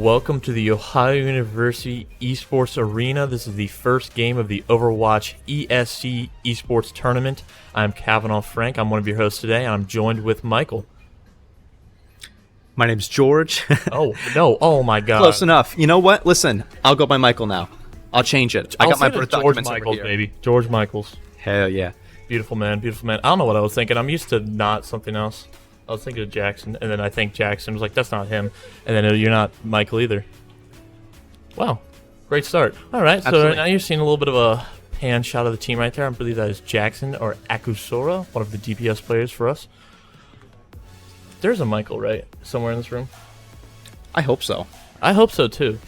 Welcome to the Ohio University Esports Arena. This is the first game of the Overwatch ESC Esports Tournament. I'm Kavanaugh Frank. I'm one of your hosts today, and I'm joined with Michael. My name's George. Oh, no. Oh, my God. Close enough. You know what? Listen, I'll go by Michael now. I'll change it. I got my birth George documents Michaels, over here. baby. George Michaels. Hell yeah. Beautiful man, beautiful man. I don't know what I was thinking. I'm used to not something else. I was thinking of Jackson, and then I think Jackson was like, that's not him. And then you're not Michael either. Wow. Great start. All right, Absolutely. so right now you're seeing a little bit of a pan shot of the team right there. I believe that is Jackson or Akusora, one of the DPS players for us. There's a Michael, right? Somewhere in this room? I hope so. I hope so, too.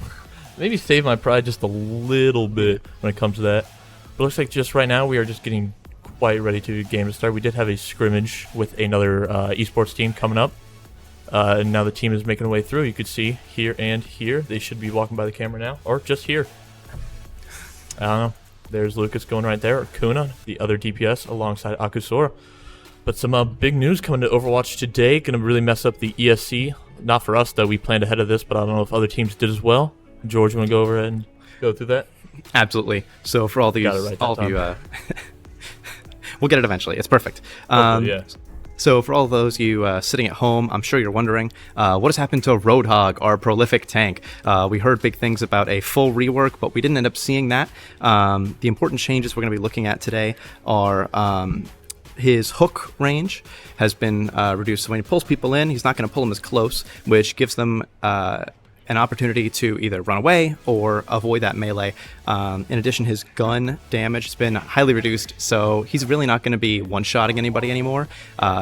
Maybe save my pride just a little bit when it comes to that. But it looks like just right now we are just getting quite ready to game to start. We did have a scrimmage with another esports team coming up. And now the team is making their way through. You could see here and here. They should be walking by the camera now. Or just here. I don't know. There's Lucas going right there. Or Kuna, the other DPS, alongside Akusora. But some big news coming to Overwatch today. Going to really mess up the ESC. Not for us, though. We planned ahead of this, but I don't know if other teams did as well. George, you want to go over and go through that? Absolutely. So for all these, all of you, we'll get it eventually. It's perfect. Yeah. So for all of those you sitting at home, I'm sure you're wondering, what has happened to Roadhog, our prolific tank? We heard big things about a full rework, but we didn't end up seeing that. The important changes we're going to be looking at today are his hook range has been reduced. So when he pulls people in, he's not going to pull them as close, which gives them an opportunity to either run away or avoid that melee. In addition, his gun damage has been highly reduced, so he's really not going to be one-shotting anybody anymore.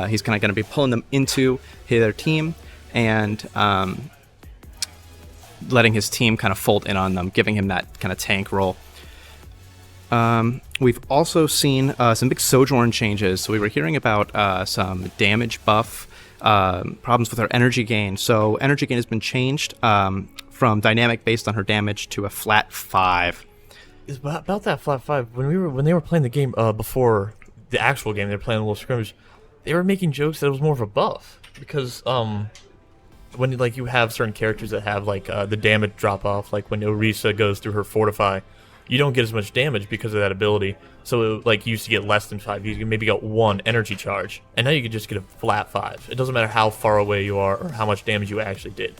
He's kind of going to be pulling them into their team and letting his team kind of fold in on them, giving him that kind of tank role. We've also seen some big Sojourn changes. So we were hearing about some damage buff problems with her energy gain. So energy gain has been changed from dynamic based on her damage to a flat 5. Is about that flat 5. When they were playing the game before the actual game, they were playing a little scrimmage. They were making jokes that it was more of a buff because when like you have certain characters that have like the damage drop off, like when Orisa goes through her fortify, you don't get as much damage because of that ability. So like you used to get less than 5. You maybe got 1 energy charge, and now you can just get a flat 5. It doesn't matter how far away you are or how much damage you actually did,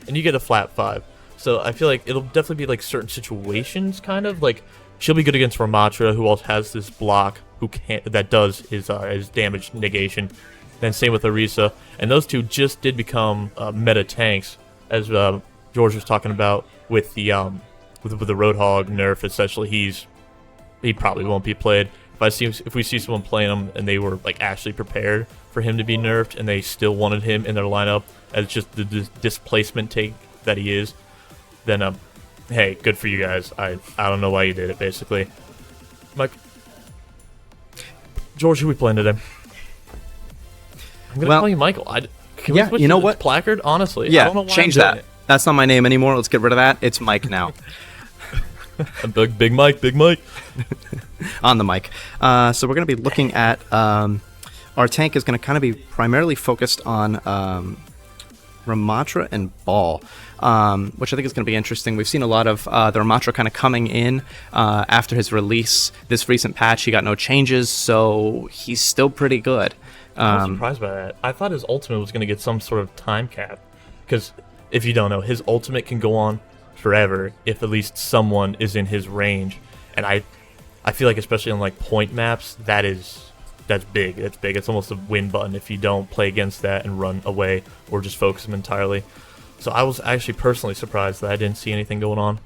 and you get a flat 5. So I feel like it'll definitely be like certain situations, kind of like she'll be good against Ramatra, who also has this block that does his damage negation. Then same with Orisa, and those two just did become meta tanks, as George was talking about with the with the Roadhog nerf. Essentially, he probably won't be played. If we see someone playing him and they were like actually prepared for him to be nerfed and they still wanted him in their lineup as just the displacement take that he is, then hey, good for you guys. I don't know why you did it, basically. Mike, George, who we playing today? I'm gonna call you Michael. Can we switch you know to what? Placard? Honestly, Yeah, I don't know why change I'm doing that. it. That's not my name anymore. Let's get rid of that. It's Mike now. Big Mike. On the mic. So we're going to be looking at our tank is going to kind of be primarily focused on Ramatra and Ball, which I think is going to be interesting. We've seen a lot of the Ramatra kind of coming in after his release. This recent patch, he got no changes, so he's still pretty good. I was surprised by that. I thought his ultimate was going to get some sort of time cap, because if you don't know, his ultimate can go on forever if at least someone is in his range, and I feel like especially on like point maps that's big. It's almost a win button if you don't play against that and run away or just focus him entirely. So I was actually personally surprised that I didn't see anything going on.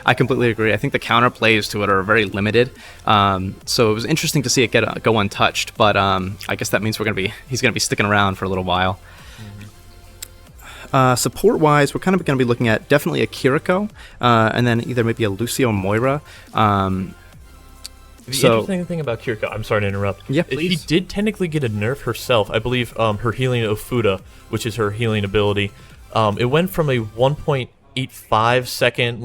I completely agree. I think the counter plays to it are very limited, so it was interesting to see it go untouched, but I guess that means he's gonna be sticking around for a little while. Support-wise, we're kind of going to be looking at definitely a Kiriko, and then either maybe a Lucio Moira. The interesting thing about Kiriko, I'm sorry to interrupt. Yeah, please. She did technically get a nerf herself. I believe her healing Ofuda, which is her healing ability, it went from a 1.85 second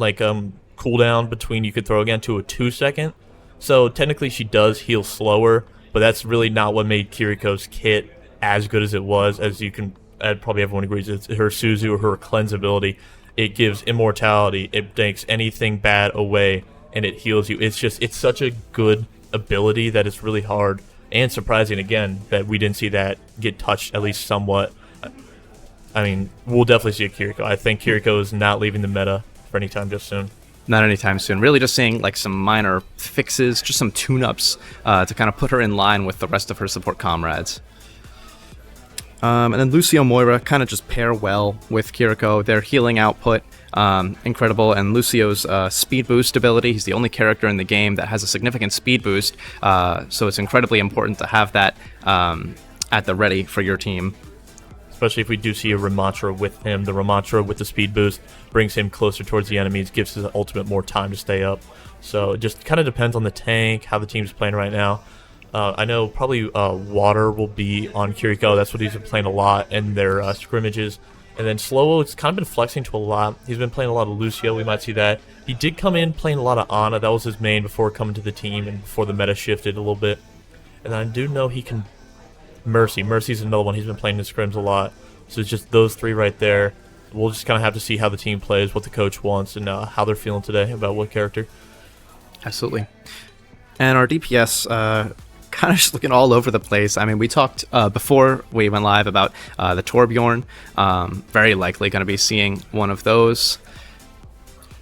cooldown between you could throw again to a 2 second. So technically she does heal slower, but that's really not what made Kiriko's kit as good as it was, as you can. Probably everyone agrees it's her Suzu or her cleanse ability it gives immortality, it takes anything bad away, and it heals you. It's such a good ability that it's really hard and surprising again that we didn't see that get touched at least somewhat. I mean, we'll definitely see a Kiriko. I think Kiriko is not leaving the meta for any time just soon. Not anytime soon. Really just seeing like some minor fixes, just some tune-ups to kind of put her in line with the rest of her support comrades. And then Lucio Moira kind of just pair well with Kiriko. Their healing output, incredible. And Lucio's speed boost ability, he's the only character in the game that has a significant speed boost. So it's incredibly important to have that at the ready for your team. Especially if we do see a Ramattra with him. The Ramattra with the speed boost brings him closer towards the enemies, gives his ultimate more time to stay up. So it just kind of depends on the tank, how the team's playing right now. I know probably Water will be on Kiriko. That's what he's been playing a lot in their scrimmages. And then Slowo, it's kind of been flexing to a lot. He's been playing a lot of Lucio. We might see that. He did come in playing a lot of Ana. That was his main before coming to the team and before the meta shifted a little bit. And I do know he can... Mercy's another one. He's been playing in scrims a lot. So it's just those three right there. We'll just kind of have to see how the team plays, what the coach wants, and how they're feeling today about what character. Absolutely. And our DPS kind of just looking all over the place. I mean, we talked before we went live about the Torbjorn. Very likely going to be seeing one of those.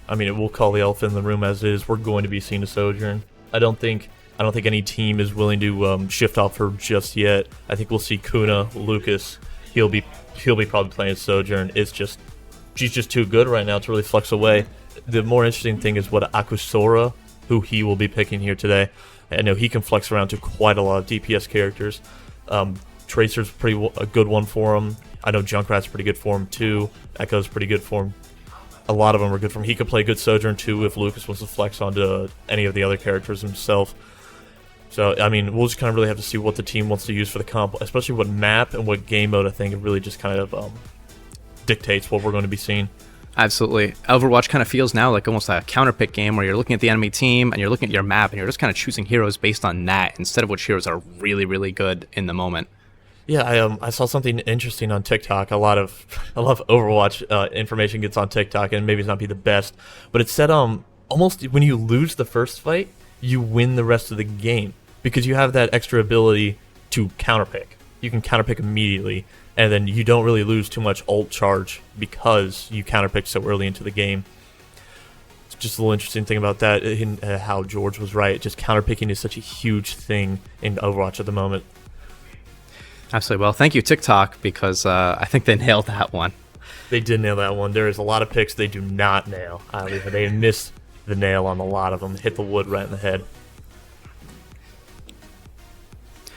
I mean, we'll call the elephant in the room as is. We're going to be seeing a Sojourn. I don't think any team is willing to shift off her just yet. I think we'll see Kuna, Lucas. He'll be probably playing Sojourn. She's just too good right now to really flex away. The more interesting thing is what Akusora, who he will be picking here today. I know he can flex around to quite a lot of DPS characters. Tracer's a good one for him. I know Junkrat's pretty good for him too. Echo's pretty good for him. A lot of them are good for him. He could play good Sojourn too if Lucas wants to flex onto any of the other characters himself. So, I mean, we'll just kind of really have to see what the team wants to use for the comp, especially what map and what game mode. I think it really just kind of dictates what we're going to be seeing. Absolutely. Overwatch kind of feels now like almost a counterpick game where you're looking at the enemy team and you're looking at your map and you're just kind of choosing heroes based on that instead of which heroes are really, really good in the moment. Yeah, I saw something interesting on TikTok. I love Overwatch information gets on TikTok, and maybe it's not be the best, but it said almost when you lose the first fight, you win the rest of the game because you have that extra ability to counterpick. You can counterpick immediately, and then you don't really lose too much ult charge because you counterpick so early into the game. It's just a little interesting thing about that, how George was right. Just counterpicking is such a huge thing in Overwatch at the moment. Absolutely. Well, thank you, TikTok, because I think they nailed that one. They did nail that one. There is a lot of picks they do not nail. They missed the nail on a lot of them. Hit the wood right in the head.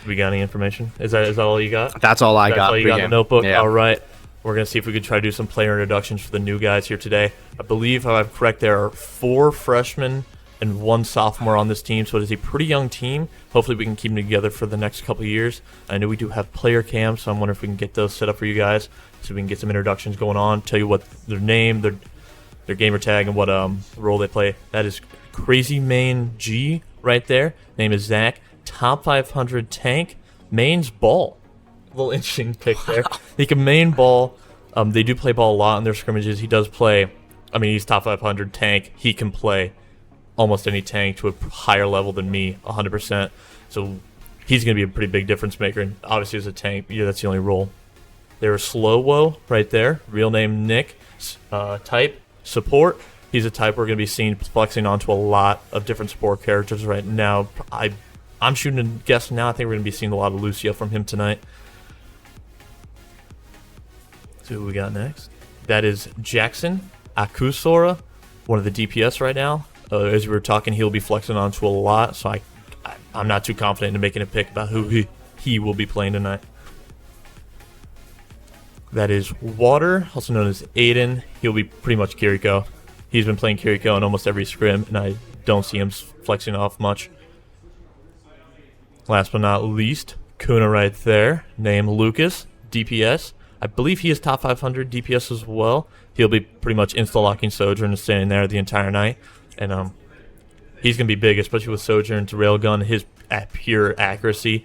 We got any information? Is that all you got? That's all I got. That's all you got in the notebook? Yeah. All right. We're going to see if we could try to do some player introductions for the new guys here today. I believe, if I'm correct, there are 4 freshmen and 1 sophomore on this team, so it is a pretty young team. Hopefully we can keep them together for the next couple of years. I know we do have player cams, so I'm wondering if we can get those set up for you guys so we can get some introductions going on, tell you what their name, their gamer tag, and what role they play. That is Crazy Main G right there. Name is Zach. Top 500 tank. Main's ball. A little interesting pick there. He can main ball. They do play ball a lot in their scrimmages. He does play. I mean, he's top 500 tank. He can play almost any tank to a higher level than me, 100%. So he's going to be a pretty big difference maker. And obviously, as a tank, yeah, that's the only role. There's Slowo right there. Real name Nick. Type support. He's a type we're going to be seeing flexing onto a lot of different support characters right now. I'm shooting a guess now. I think we're going to be seeing a lot of Lucio from him tonight. See what we got next. That is Jackson Akusora, one of the DPS right now. As we were talking, he'll be flexing onto a lot, so I'm not too confident in making a pick about who he will be playing tonight. That is Water, also known as Aiden. He'll be pretty much Kiriko. He's been playing Kiriko in almost every scrim, and I don't see him flexing off much. Last but not least, Kuna right there, named Lucas, DPS. I believe he is top 500 DPS as well. He'll be pretty much insta-locking Sojourn and standing there the entire night. And he's going to be big, especially with Sojourn's railgun, his pure accuracy.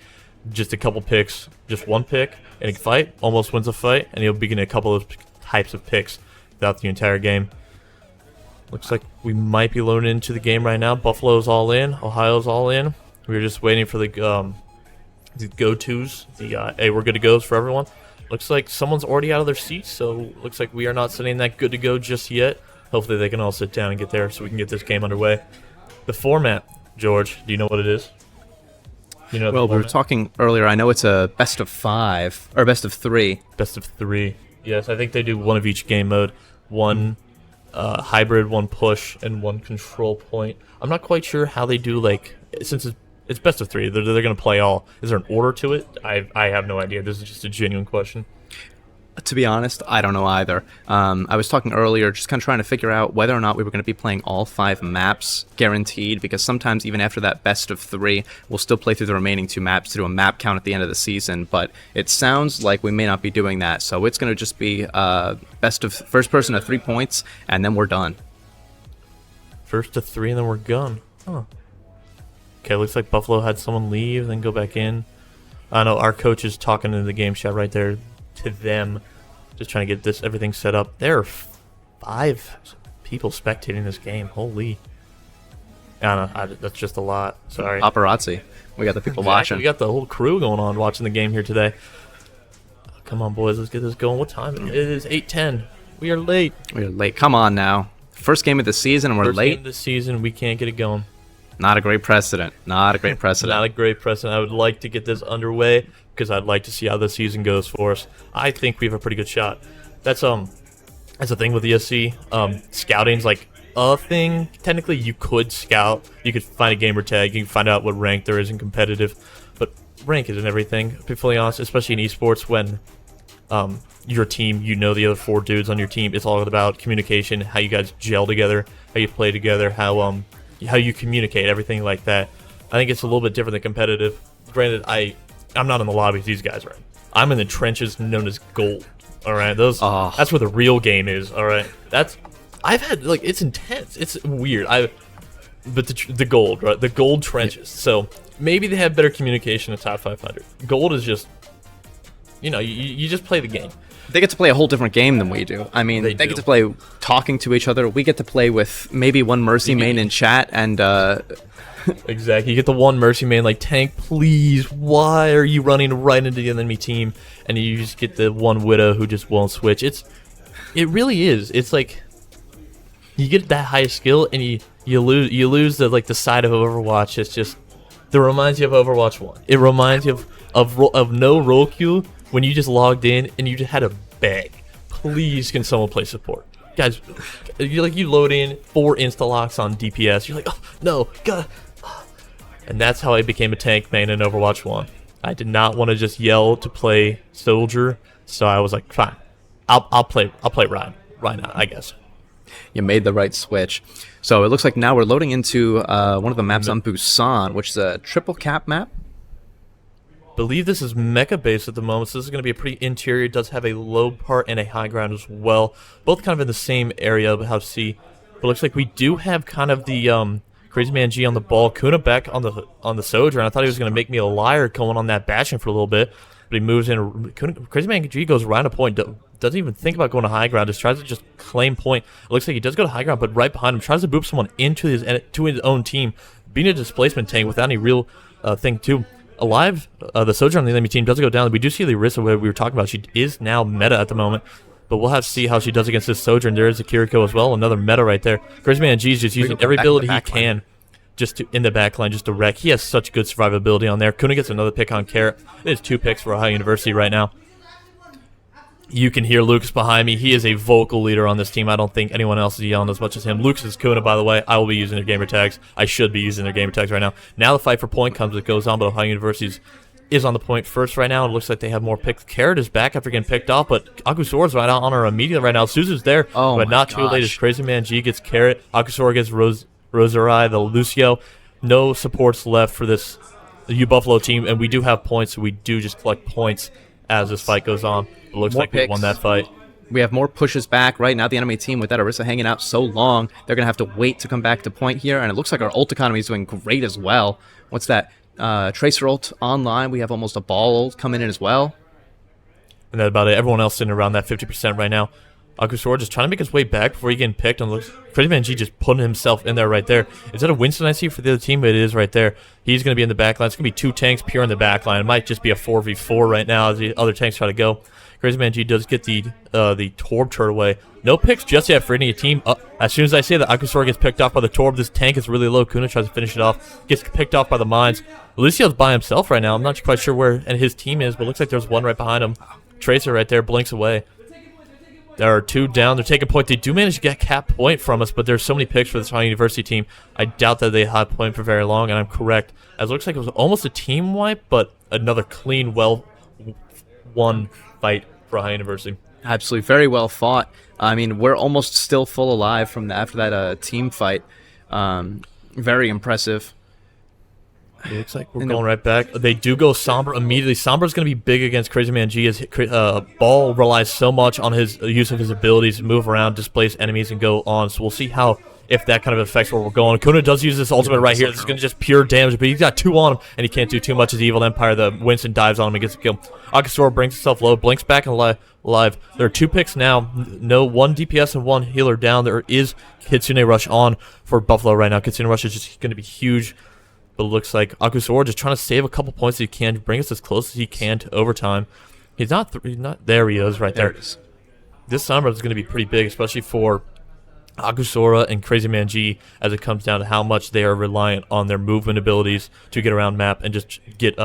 Just a couple picks, just one pick in a fight, almost wins a fight, and he'll be getting a couple of types of picks throughout the entire game. Looks like we might be loading into the game right now. Buffalo's all in. Ohio's all in. We're just waiting for the go-tos, the hey, we're good to goes for everyone. Looks like someone's already out of their seats, so looks like we are not sitting that good to go just yet. Hopefully they can all sit down and get there so we can get this game underway. The format, George, do you know what it is? You know. Well, we were talking earlier. I know it's a best of 5 or best of 3. Best of 3. Yes, I think they do one of each game mode. One hybrid, one push, and one control point. I'm not quite sure how they do, like, since it's best of 3. They're going to play all. Is there an order to it? I have no idea. This is just a genuine question. To be honest, I don't know either. I was talking earlier, just kind of trying to figure out whether or not we were going to be playing all 5 maps guaranteed, because sometimes even after that best of 3, we'll still play through the remaining 2 maps to do a map count at the end of the season, but it sounds like we may not be doing that, so it's going to just be best of first person at 3 points, and then we're done. First to 3, and then we're gone. Huh. Okay, looks like Buffalo had someone leave, then go back in. I know our coach is talking in the game chat right there to them, just trying to get everything set up. There are 5 people spectating this game. Holy. I don't know, that's just a lot. Sorry. Paparazzi. We got the people watching. We got the whole crew going on watching the game here today. Come on, boys, let's get this going. What time? It is 8:10. We are late. We're late. Come on now. First game of the season and we're late. First game of the season, we can't get it going. Not a great precedent. Not a great precedent. Not a great precedent. I would like to get this underway because I'd like to see how the season goes for us. I think we have a pretty good shot. That's the thing with ESC. Scouting's like a thing. Technically, you could scout. You could find a gamer tag. You can find out what rank there is in competitive. But rank isn't everything, to be fully honest, especially in esports when your team, you know the other 4 dudes on your team. It's all about communication, how you guys gel together, how you play together, how you communicate, everything like that. I think it's a little bit different than competitive. Granted, I'm not in the lobby with these guys, right? I'm in the trenches known as gold. All right, that's where the real game is. All right, I've had, like, it's intense. It's weird. But the gold, right? The gold trenches. So maybe they have better communication in top 500. Gold is just, you just play the game. They get to play a whole different game than we do. I mean, they get to play talking to each other. We get to play with maybe one Mercy main in chat, and exactly. You get the one Mercy main like, tank, please. Why are you running right into the enemy team? And you just get the one Widow who just won't switch. It really is. It's like you get that high skill, and you lose the side of Overwatch. It's just that reminds you of Overwatch 1. It reminds you of no roll queue. When you just logged in and you just had to beg, please can someone play support? Guys, you load in 4 insta-locks on DPS. You're like, oh, no, God. And that's how I became a tank main in Overwatch 1. I did not want to just yell to play soldier, so I was like, fine, I'll play Ryan now, I guess. You made the right switch. So it looks like now we're loading into one of the maps on Busan, which is a triple cap map. Believe this is mecha based at the moment, so this is going to be a pretty interior. It does have a low part and a high ground as well, both kind of in the same area of how C. But it looks like we do have kind of the Crazy Man G on the ball, Kuna back on the soldier, and I thought he was going to make me a liar going on that bashing for a little bit, but he moves in. Crazy Man G goes around a point, doesn't even think about going to high ground, just tries to just claim point. It looks like he does go to high ground, but right behind him tries to boop someone into his own team, being a displacement tank without any real thing too. Alive, the soldier on the enemy team does go down. We do see the Orisa we were talking about. She is now meta at the moment, but we'll have to see how she does against this soldier. And there is a Kiriko as well, another meta right there. Crazy Man G is just using every ability he can just in the backline just to wreck. He has such good survivability on there. Kuna gets another pick on Carrot. It is 2 picks for Ohio University right now. You can hear Lucas behind me. He is a vocal leader on this team. I don't think anyone else is yelling as much as him. Lucas is Kuna, by the way. I will be using their gamer tags. I should be using their gamer tags right now. Now the fight for point comes. It goes on, but Ohio University is on the point first right now. It looks like they have more picks. Carrot is back after getting picked off, but Akusora right out on her immediately right now. Suzu's there, but not too late as Crazy Man G gets Carrot. Akusora gets Rosarai, the Lucio. No supports left for this U Buffalo team, and we do have points, so we do just collect points as this fight goes on. It looks like we won that fight. We have more pushes back. Right now, the enemy team, with that Orisa hanging out so long, they're going to have to wait to come back to point here. And it looks like our ult economy is doing great as well. What's that? Tracer ult online. We have almost a ball ult coming in as well. And that's about it. Everyone else sitting around that 50% right now. Akusora just trying to make his way back before he getting picked, and looks Crazy Man G just putting himself in there right there. Is that a Winston I see for the other team? It is right there. He's going to be in the back line. It's going to be 2 tanks pure in the back line. It might just be a 4v4 right now as the other tanks try to go. Crazy Man G does get the Torb turret away. No picks just yet for any team. As soon as I say that Akusora gets picked off by the Torb, this tank is really low. Kuna tries to finish it off. Gets picked off by the mines. Lucio's by himself right now. I'm not quite sure where his team is, but it looks like there's one right behind him. Tracer right there blinks away. There are 2 down. They're taking point. They do manage to get cap point from us, but there's so many picks for this Ohio University team. I doubt that they have point for very long, and I'm correct. As it looks like it was almost a team wipe, but another clean, well-won fight for Ohio University. Absolutely, very well fought. I mean, we're almost still full alive from after that team fight. Very impressive. It looks like we're going right back. They do go Sombra immediately. Sombra's going to be big against Crazy Man G as Ball relies so much on his use of his abilities to move around, displace enemies, and go on. So we'll see if that kind of affects where we're going. Kuna does use this ultimate right here. This is going to just pure damage, but he's got 2 on him, and he can't do too much as Evil Empire. The Winston dives on him and gets a kill. Akusora brings himself low, blinks back and alive. There are 2 picks now. No, 1 DPS and 1 healer down. There is Kitsune Rush on for Buffalo right now. Kitsune Rush is just going to be huge. But it looks like Akusora just trying to save a couple points that he can to bring us as close as he can to overtime. He's not there. He is right there. This Sombra is going to be pretty big, especially for Akusora and Crazy Man G, as it comes down to how much they are reliant on their movement abilities to get around map and just get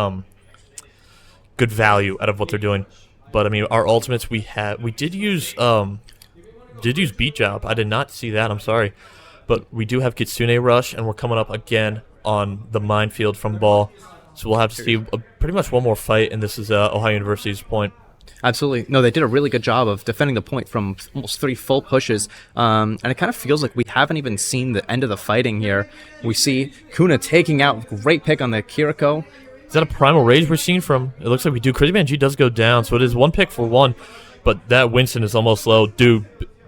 good value out of what they're doing. But I mean, our ultimates we did use Beat Job. I did not see that. I'm sorry, but we do have Kitsune Rush, and we're coming up again on the minefield from Ball. So we'll have to see pretty much one more fight, and this is Ohio University's point. Absolutely. No, they did a really good job of defending the point from almost 3 full pushes. And it kind of feels like we haven't even seen the end of the fighting here. We see Kuna taking out, great pick on the Kiriko. Is that a Primal Rage we're seeing from? It looks like we do. Crazy Man G does go down, so it is 1 pick for 1, but that Winston is almost low. Dude,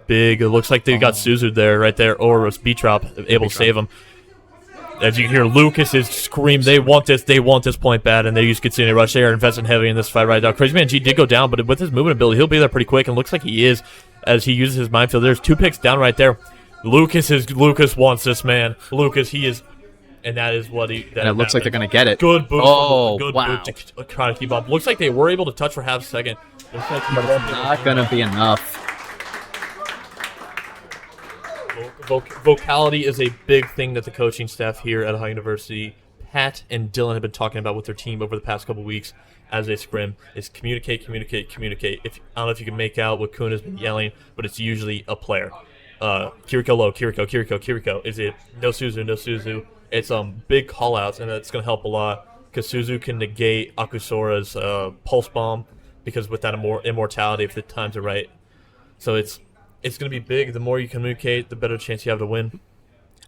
big. It looks like they got Suzu there, right there, or was B-Trop able to save him. As you can hear, Lucas's scream, they want this point bad, and they use Kitsune Rush. They are investing heavily in this fight right now. Crazy Man G did go down, but with his movement ability, he'll be there pretty quick, and looks like he is as he uses his minefield. There's 2 picks down right there. Lucas wants this, man. Lucas, he is, and that is what he... And it looks like they're going to get it. Good boost. Oh, good wow. boost to try to keep up. Looks like they were able to touch for half a second. Looks like not going to be enough. Vocality is a big thing that the coaching staff here at Ohio University, Pat and Dylan, have been talking about with their team over the past couple weeks as they scrim, is communicate. I don't know if you can make out what Kuna's been yelling, but it's usually a player. Kiriko low, Kiriko. Is it no Suzu? It's big call-outs, and that's going to help a lot because Suzu can negate Akusora's pulse bomb because with that immortality if the times are right. So it's going to be big. The more you communicate, the better chance you have to win.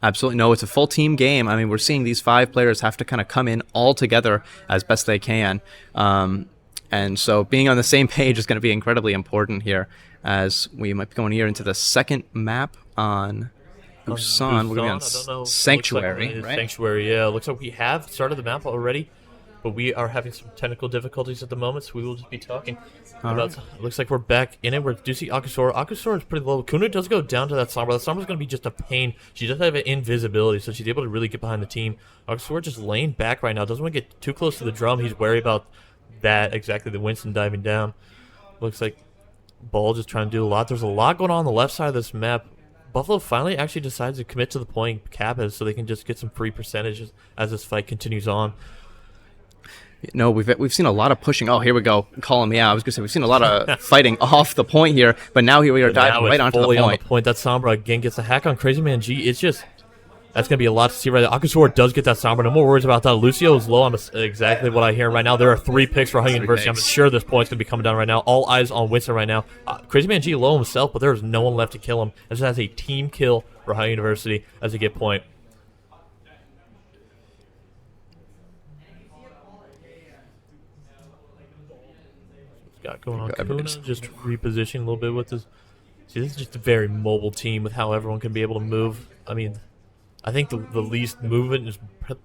Absolutely. No, it's a full team game. I mean, we're seeing these 5 players have to kind of come in all together as best they can. And so being on the same page is going to be incredibly important here as we might be going here into the second map on Busan. We're going to be on Sanctuary, right? Sanctuary, yeah. Looks like we have started the map already, but we are having some technical difficulties at the moment, so we will just be talking about. It looks like we're back in it. We do see Akusora. Akusora is pretty low. Kuna does go down to that Sombra. That Sombra's going to be just a pain. She does have invisibility, so she's able to really get behind the team. Akusora just laying back right now. Doesn't want to get too close to the drum. He's wary about that, exactly, the Winston diving down. Looks like Ball just trying to do a lot. There's a lot going on the left side of this map. Buffalo finally actually decides to commit to the point cap is so they can just get some free percentages as this fight continues on. No, we've seen a lot of pushing. Oh, here we go. Calling me out. I was going to say, we've seen a lot of fighting off the point here, but now here we are diving right onto the point. On the point. That Sombra, again, gets a hack on Crazy Man G. It's just, that's going to be a lot to see right there. Akusora does get that Sombra. No more worries about that. Lucio is low on exactly what I hear right now. There are 3 picks for Ohio University. I'm sure this point's going to be coming down right now. All eyes on Winston right now. Crazy Man G low himself, but there's no one left to kill him. This has a team kill for Ohio University as they get point. Got going on. Kuna just repositioning a little bit with this. See, this is just a very mobile team with how everyone can be able to move. I mean, I think the least movement is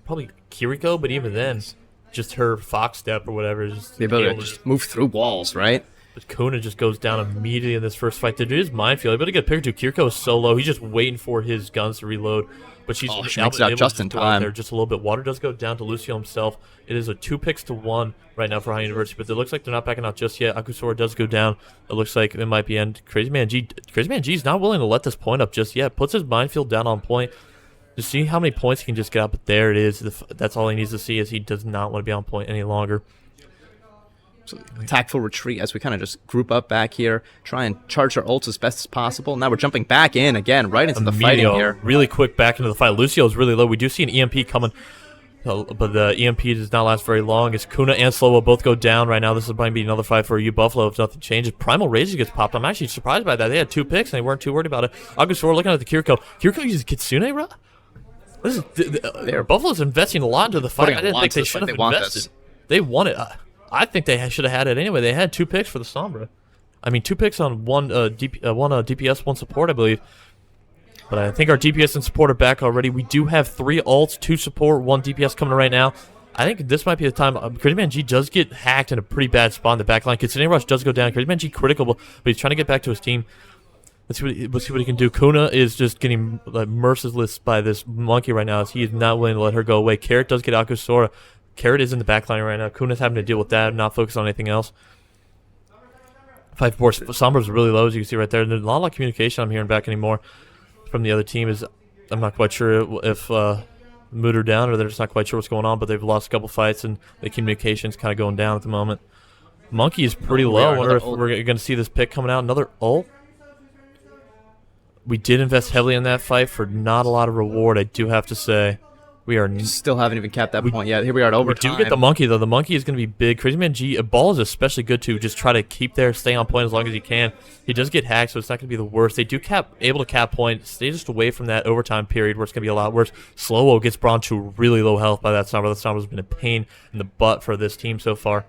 probably Kiriko, but even then, just her fox step or whatever is just the ability to just move through walls, right? But Kuna just goes down immediately in this first fight. There is minefield. Able to get a picture too. Kiriko is so low. He's just waiting for his guns to reload. But she makes it out just in time. There just a little bit. Water does go down to Lucio himself. It is a 2-1 right now for High University, but it looks like they're not backing out just yet. Akusora does go down. It looks like it might be end. Crazy Man G is not willing to let this point up just yet. Puts his minefield down on point. Just see how many points he can just get out, but there it is. That's all he needs to see, is he does not want to be on point any longer. So tactful retreat as we kind of just group up back here, try and charge our ults as best as possible. Now we're jumping back in again, right into the fighting here. Really quick back into the fight. Lucio is really low. We do see an EMP coming, but the EMP does not last very long. As Kuna and Slow will both go down right now. This is going to be another fight for you, Buffalo, if nothing changes. Primal Razor gets popped. I'm actually surprised by that. They had 2 picks, and they weren't too worried about it. Agusora looking at the Kiriko. Kiriko uses Kitsune, bro? This is, Buffalo's investing a lot into the fight. I didn't think they should have invested. They want it. I think they should have had it anyway. They had 2 picks for the Sombra. I mean, 2 picks on one DPS, 1 support, I believe. But I think our DPS and support are back already. We do have 3 ults, 2 support, 1 DPS coming right now. I think this might be the time. Crazy Man G does get hacked in a pretty bad spot in the back line. Kitsune Rush does go down. Crazy Man G critical, but he's trying to get back to his team. Let's see what he can do. Kuna is just getting merciless by this monkey right now, as he is not willing to let her go away. Carrot does get Akusora. Carrot is in the backline right now. Kuna's having to deal with that, not focus on anything else. 5-4. Sombra's really low, as you can see right there. There's not a lot of communication I'm hearing back anymore from the other team. I'm not quite sure if mood are down, or they're just not quite sure what's going on, but they've lost a couple fights, and the communication's kind of going down at the moment. Monkey is pretty low. I wonder if we're going to see this pick coming out. Another ult. We did invest heavily in that fight for not a lot of reward, I do have to say. We are still haven't even capped that point yet. Here we are at overtime. We do get the monkey, though. The monkey is going to be big. Crazy Man G, ball is especially good to just try to keep there, stay on point as long as he can. He does get hacked, so it's not going to be the worst. They do able to cap point, stay just away from that overtime period where it's going to be a lot worse. Slow-O gets brought to really low health by that Sombra. That Sombra's been a pain in the butt for this team so far.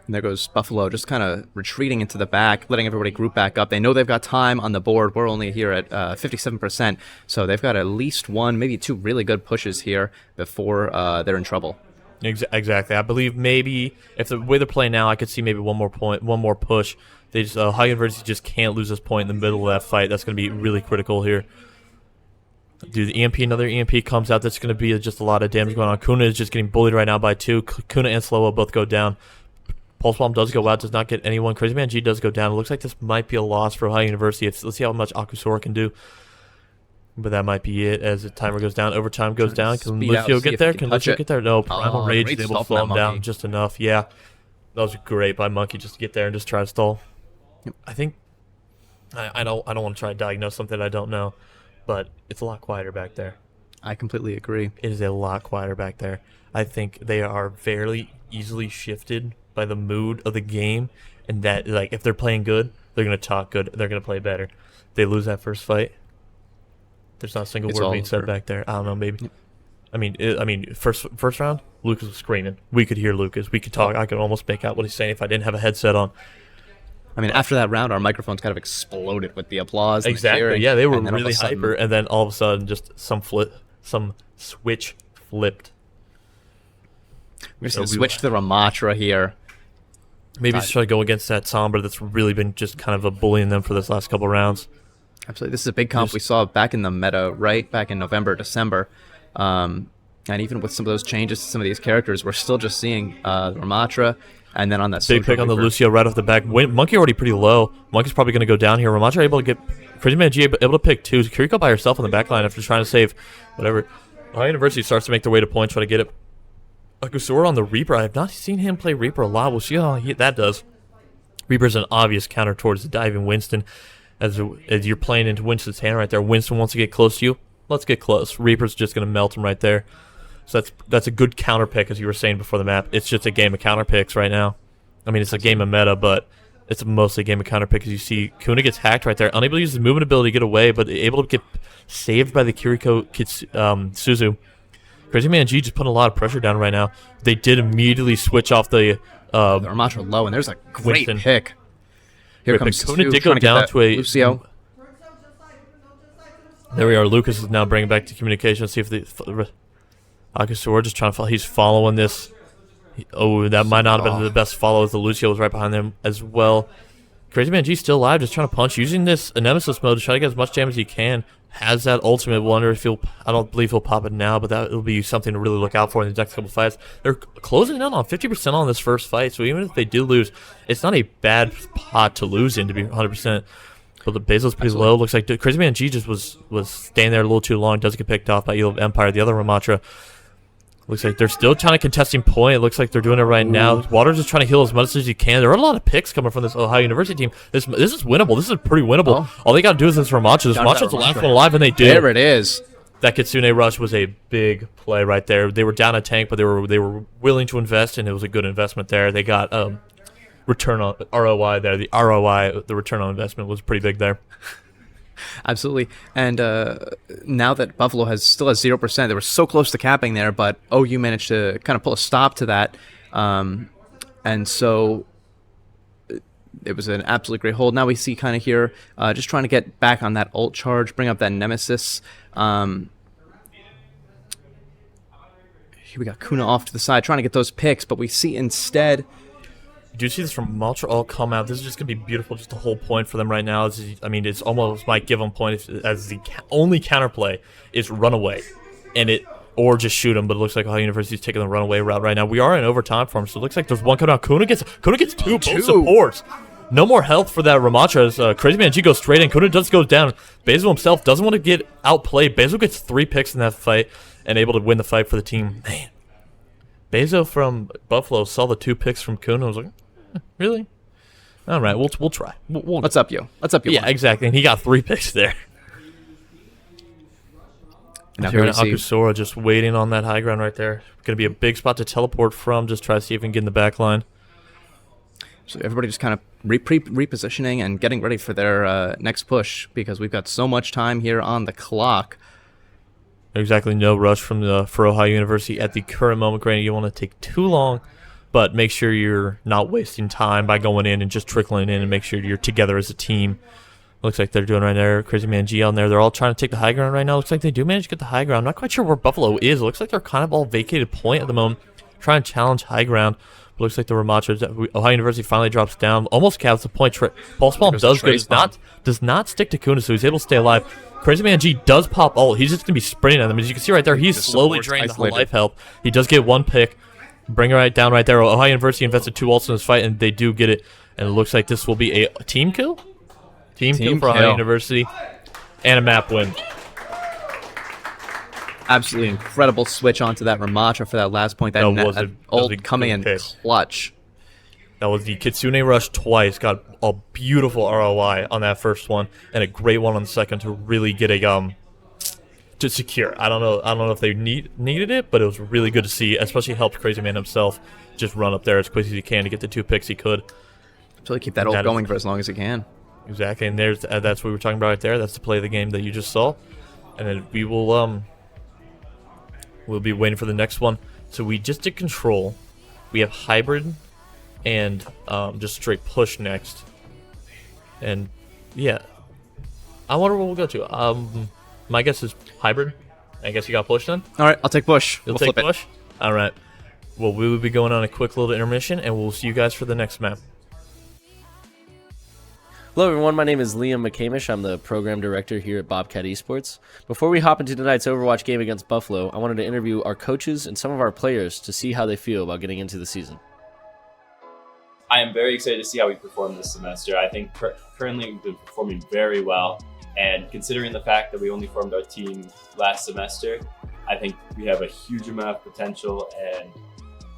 And there goes Buffalo, just kind of retreating into the back, letting everybody group back up. They know they've got time on the board. We're only here at 57%, so they've got at least 1, maybe 2 really good pushes here before they're in trouble. Exactly. I believe maybe if the way they're playing now, I could see maybe one more push. They just High University just can't lose this point in the middle of that fight. That's going to be really critical here. Dude, the EMP, another EMP comes out. That's going to be just a lot of damage going on. Kuna is just getting bullied right now by 2. Kuna and Slow will both go down. Pulse Bomb does go out, does not get anyone. Crazy Man G does go down. It looks like this might be a loss for High University. Let's see how much Akusora can do. But that might be it as the timer goes down. Overtime goes down. Can Lucio get there? Can Lucio get there? No. Primal Rage is able to slow him down just enough. Yeah. That was great by Monkey just to get there and just try to stall. Yep. I think I don't want to try to diagnose something I don't know, but it's a lot quieter back there. I completely agree. It is a lot quieter back there. I think they are fairly easily shifted by the mood of the game, and that, like, if they're playing good, they're going to talk good, they're going to play better. They lose that first fight, there's not a single word being said back there. I don't know, maybe. First round, Lucas was screaming. We could hear Lucas. We could talk. I could almost make out what he's saying if I didn't have a headset on. I mean, after that round, our microphones kind of exploded with the applause. Exactly. And the yeah, they were really hyper, and then all of a sudden, just some switch flipped. We're just going to switch to the Ramatra here. Maybe just try to go against that Sombra that's really been just kind of a bullying them for this last couple rounds. Absolutely. This is a big comp we saw back in the meta, right? Back in November, December. And even with some of those changes to some of these characters, we're still just seeing Ramatra, and then on that big pick on the Lucio right off the back. Monkey already pretty low. Monkey's probably going to go down here. Ramatra able to get Crazy Man G able to pick 2. Kiriko by herself on the back line after trying to save whatever. High University starts to make their way to point, try to get it. Akusora on the Reaper. I have not seen him play Reaper a lot. We'll see how that does. Reaper's an obvious counter towards the diving Winston. As you're playing into Winston's hand right there, Winston wants to get close to you. Let's get close. Reaper's just going to melt him right there. So that's a good counter pick, as you were saying before the map. It's just a game of counter picks right now. I mean, it's a game of meta, but it's mostly a game of counter pick. As you see, Kuna gets hacked right there. Unable to use his movement ability to get away, but able to get saved by the Kiriko Suzu. Crazy Man G just putting a lot of pressure down right now. They did immediately switch off the Ramatra low, and there's a great Winston. pick. Here comes Kuna did go down to a Lucio. There we are. Lucas is now bringing back to communication. Let's see if the Akusora just trying to follow. He's following this. Oh, that might not have been the best follow as the Lucio was right behind them as well. Crazy Man G still alive, just trying to punch, using this Nemesis mode to try to get as much damage as he can. Has that ultimate. Wonder if he'll. I don't believe he'll pop it now, but that will be something to really look out for in the next couple fights. They're closing in on 50% on this first fight, so even if they do lose, it's not a bad pot to lose in, to be 100%. But the Basil's pretty low. Looks like Crazy Man G just was staying there a little too long. Doesn't get picked off by Eel of Empire, the other Ramatra. Looks like they're still trying to contesting point. It looks like they're doing it right now. Waters just trying to heal as much as he can. There are a lot of picks coming from this Ohio University team. This is winnable. This is pretty winnable. All they got to do is this Ramatra. This Ramatra's the last one alive, and they do. There it is. That Kitsune rush was a big play right there. They were down a tank, but they were willing to invest, and it was a good investment there. They got return on ROI there. The ROI, the return on investment, was pretty big there. Absolutely. And now that Buffalo still has 0%, they were so close to capping there, but OU managed to kind of pull a stop to that. And so it was an absolutely great hold. Now we see kind of here just trying to get back on that ult charge, bring up that Nemesis. Here we got Kuna off to the side, trying to get those picks, but we see instead... Do you see this from Maltra all come out? This is just going to be beautiful, just a whole point for them right now. I mean, it's almost might give them point as the only counterplay is run away, or just shoot them, but it looks like Ohio University's taking the runaway route right now. We are in overtime for them, so it looks like there's one coming out. Kuna gets two both supports. No more health for that Ramatra as Crazy Man G goes straight in. Kuna just goes down. Basil himself doesn't want to get outplayed. Basil gets 3 picks in that fight and able to win the fight for the team. Man. Basil from Buffalo saw the 2 picks from Kuna and was like, really? All right, we'll try. We'll What's up, yo? What's up, yo? Yeah, exactly. And he got 3 picks there. Now here Akusora just waiting on that high ground right there. Going to be a big spot to teleport from. Just try to see if we can get in the back line. So everybody just kind of repositioning and getting ready for their next push because we've got so much time here on the clock. Exactly, no rush for Ohio University at the current moment. Granted, you don't want to take too long, but make sure you're not wasting time by going in and just trickling in and make sure you're together as a team. Looks like they're doing right there. Crazy Man G on there. They're all trying to take the high ground right now. Looks like they do manage to get the high ground. I'm not quite sure where Buffalo is. It looks like they're kind of all vacated point at the moment, trying to challenge high ground. But looks like the Ramatra, Ohio University finally drops down, almost caps the point. Pulse Bomb does good. Does not stick to Kuna, so he's able to stay alive. Crazy Man G does pop ult. He's just going to be sprinting at them. As you can see right there, he's slowly draining the whole life health. He does get 1 pick. Bring it right down right there. Ohio University invested 2 ults in this fight, and they do get it. And it looks like this will be a team kill? Team kill for Ohio University. And a map win. Absolutely incredible switch onto that Ramatra for that last point. That ult coming in clutch. That was the Kitsune rush twice. Got a beautiful ROI on that first one, and a great one on the second to really get a to secure. I don't know if they needed it, but it was really good to see. Especially helped Crazy Man himself just run up there as quick as he can to get the 2 picks he could. So keep that ult going for as long as he can. Exactly, and that's what we were talking about right there. That's the play of the game that you just saw, and then we will we'll be waiting for the next one. So we just did control. We have hybrid and just straight push next. And yeah, I wonder what we'll go to. My guess is hybrid. I guess you got push then. All right, I'll take push. You'll take push. All right. Well, we will be going on a quick little intermission, and we'll see you guys for the next map. Hello everyone, my name is Liam McCamish. I'm the program director here at Bobcat Esports. Before we hop into tonight's Overwatch game against Buffalo, I wanted to interview our coaches and some of our players to see how they feel about getting into the season. I am very excited to see how we perform this semester. I think currently we've been performing very well, and considering the fact that we only formed our team last semester, I think we have a huge amount of potential, and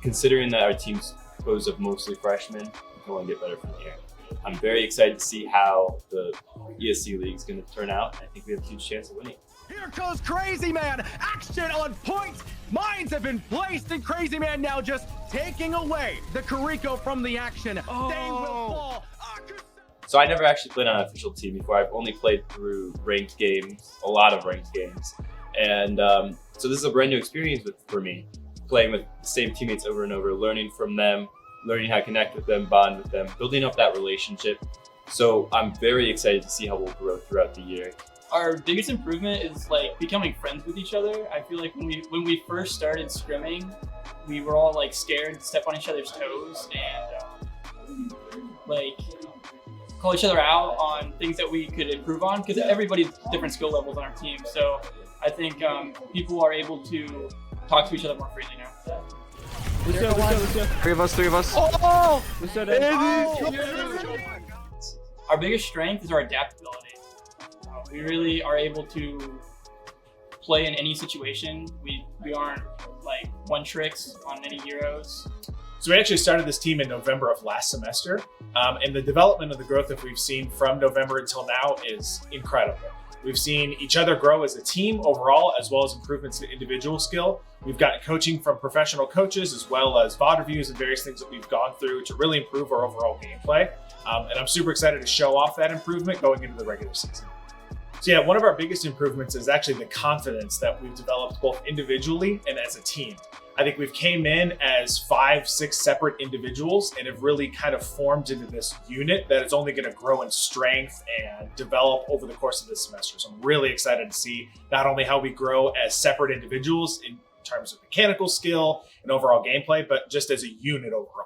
considering that our team's composed of mostly freshmen, we can only get better from here. I'm very excited to see how the ESC League is going to turn out. I think we have a huge chance of winning. Here goes Crazy Man! Action on point! Mines have been placed, and Crazy Man now just taking away the Kariko from the action. Oh. They will fall. So I never actually played on an official team before. I've only played through ranked games, a lot of ranked games. And so this is a brand new experience for me, playing with the same teammates over and over, learning from them, learning how to connect with them, bond with them, building up that relationship. So I'm very excited to see how we'll grow throughout the year. Our biggest improvement is like becoming friends with each other. I feel like when we first started scrimming, we were all like scared to step on each other's toes and like call each other out on things that we could improve on, because everybody's different skill levels on our team. So I think people are able to talk to each other more freely now. Three of us. Oh! Our biggest strength is our adaptability. We really are able to play in any situation. We aren't like one tricks on any heroes. So we actually started this team in November of last semester, and the development of the growth that we've seen from November until now is incredible. We've seen each other grow as a team overall, as well as improvements in individual skill. We've gotten coaching from professional coaches, as well as VOD reviews and various things that we've gone through to really improve our overall gameplay. And I'm super excited to show off that improvement going into the regular season. So yeah, one of our biggest improvements is actually the confidence that we've developed both individually and as a team. I think we've came in as 5-6 separate individuals and have really kind of formed into this unit that is only going to grow in strength and develop over the course of this semester. So I'm really excited to see not only how we grow as separate individuals in terms of mechanical skill and overall gameplay, but just as a unit overall.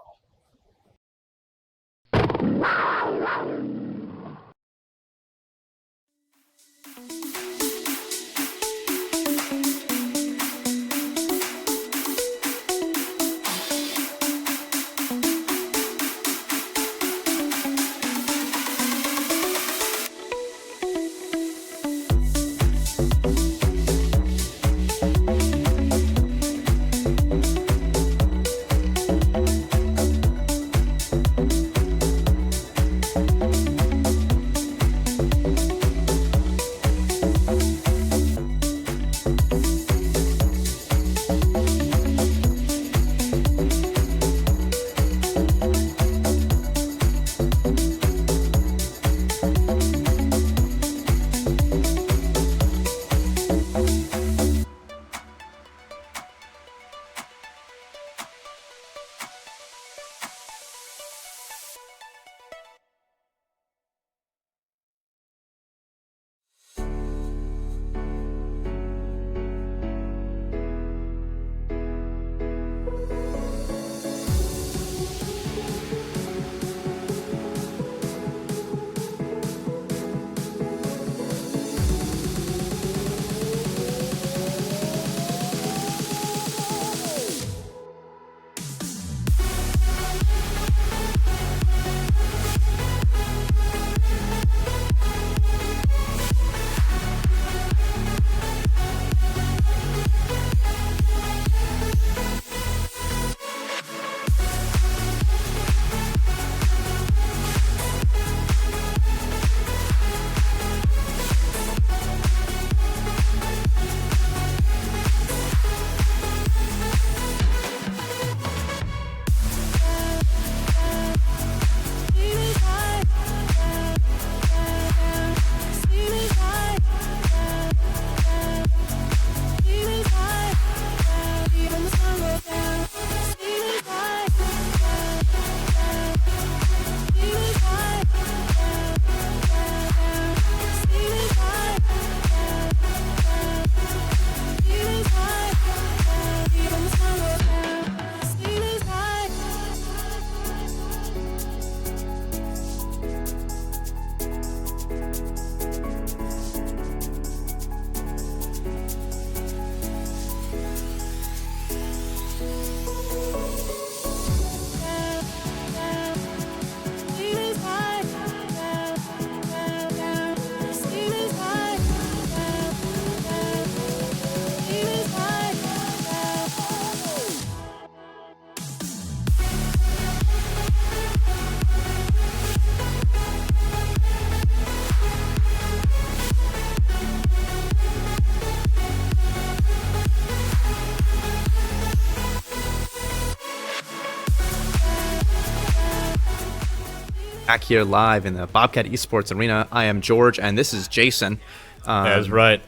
Back here live in the Bobcat Esports Arena. I am George, and this is Jason. That's right.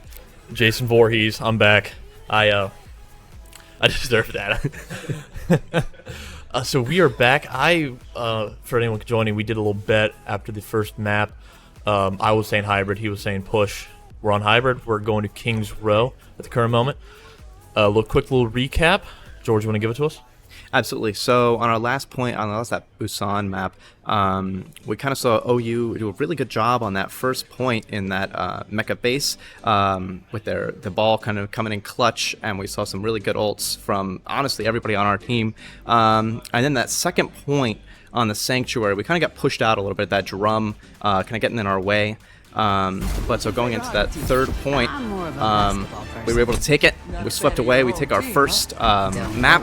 Jason Voorhees, I'm back. I deserve that. So we are back. For anyone joining, we did a little bet after the first map. I was saying hybrid, he was saying push. We're on hybrid. We're going to King's Row at the current moment. Quick little recap. George, you want to give it to us? Absolutely. So on our last point, on that Busan map, we kind of saw OU do a really good job on that first point in that mecha base with the ball kind of coming in clutch, and we saw some really good ults from honestly everybody on our team. And then that second point on the Sanctuary, we kind of got pushed out a little bit. That drum kind of getting in our way. But so going into that third point, we were able to take it. We swept away. We take our first map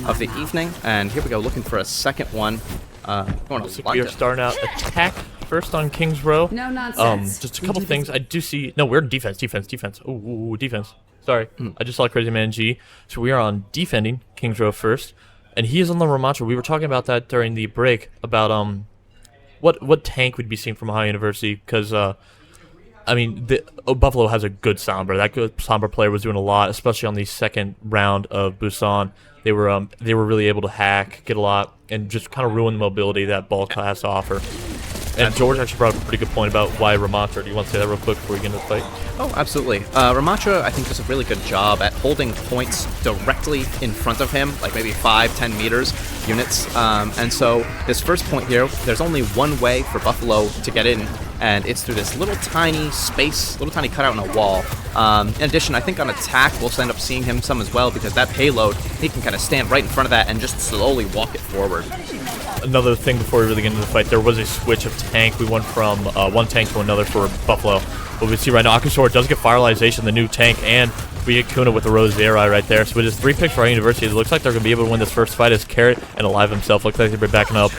of the evening, and here we go, looking for a second one. Going to We are starting out attack first on King's Row. No nonsense. Just a couple things. I do see. No, we're in defense. Ooh, defense. Sorry, I just saw Crazy Man G. So we are on defending King's Row first, and he is on the Ramacho. We were talking about that during the break about what tank we'd be seeing from Ohio University, because I mean, Buffalo has a good Sombra. That good Sombra player was doing a lot, especially on the second round of Busan. They were really able to hack, get a lot, and just kind of ruin the mobility that ball has to offer. And George actually brought up a pretty good point about why Ramatra. Do you want to say that real quick before we get into the fight? Oh, absolutely. Ramatra, I think, does a really good job at holding points directly in front of him, like maybe 5-10 meters units. And so this first point here, there's only one way for Buffalo to get in, and it's through this little tiny space, little tiny cutout in a wall. In addition, I think on attack, we'll end up seeing him some as well, because that payload, he can kind of stand right in front of that and just slowly walk it forward. Another thing before we really get into the fight, there was a switch of tank. We went from one tank to another for Buffalo. What we see right now, Akusor does get Firalization, the new tank, and we get Kuna with the Rosary right there. So with his 3 picks for our university, it looks like they're going to be able to win this first fight as Carrot and Alive himself. Looks like they're backing up.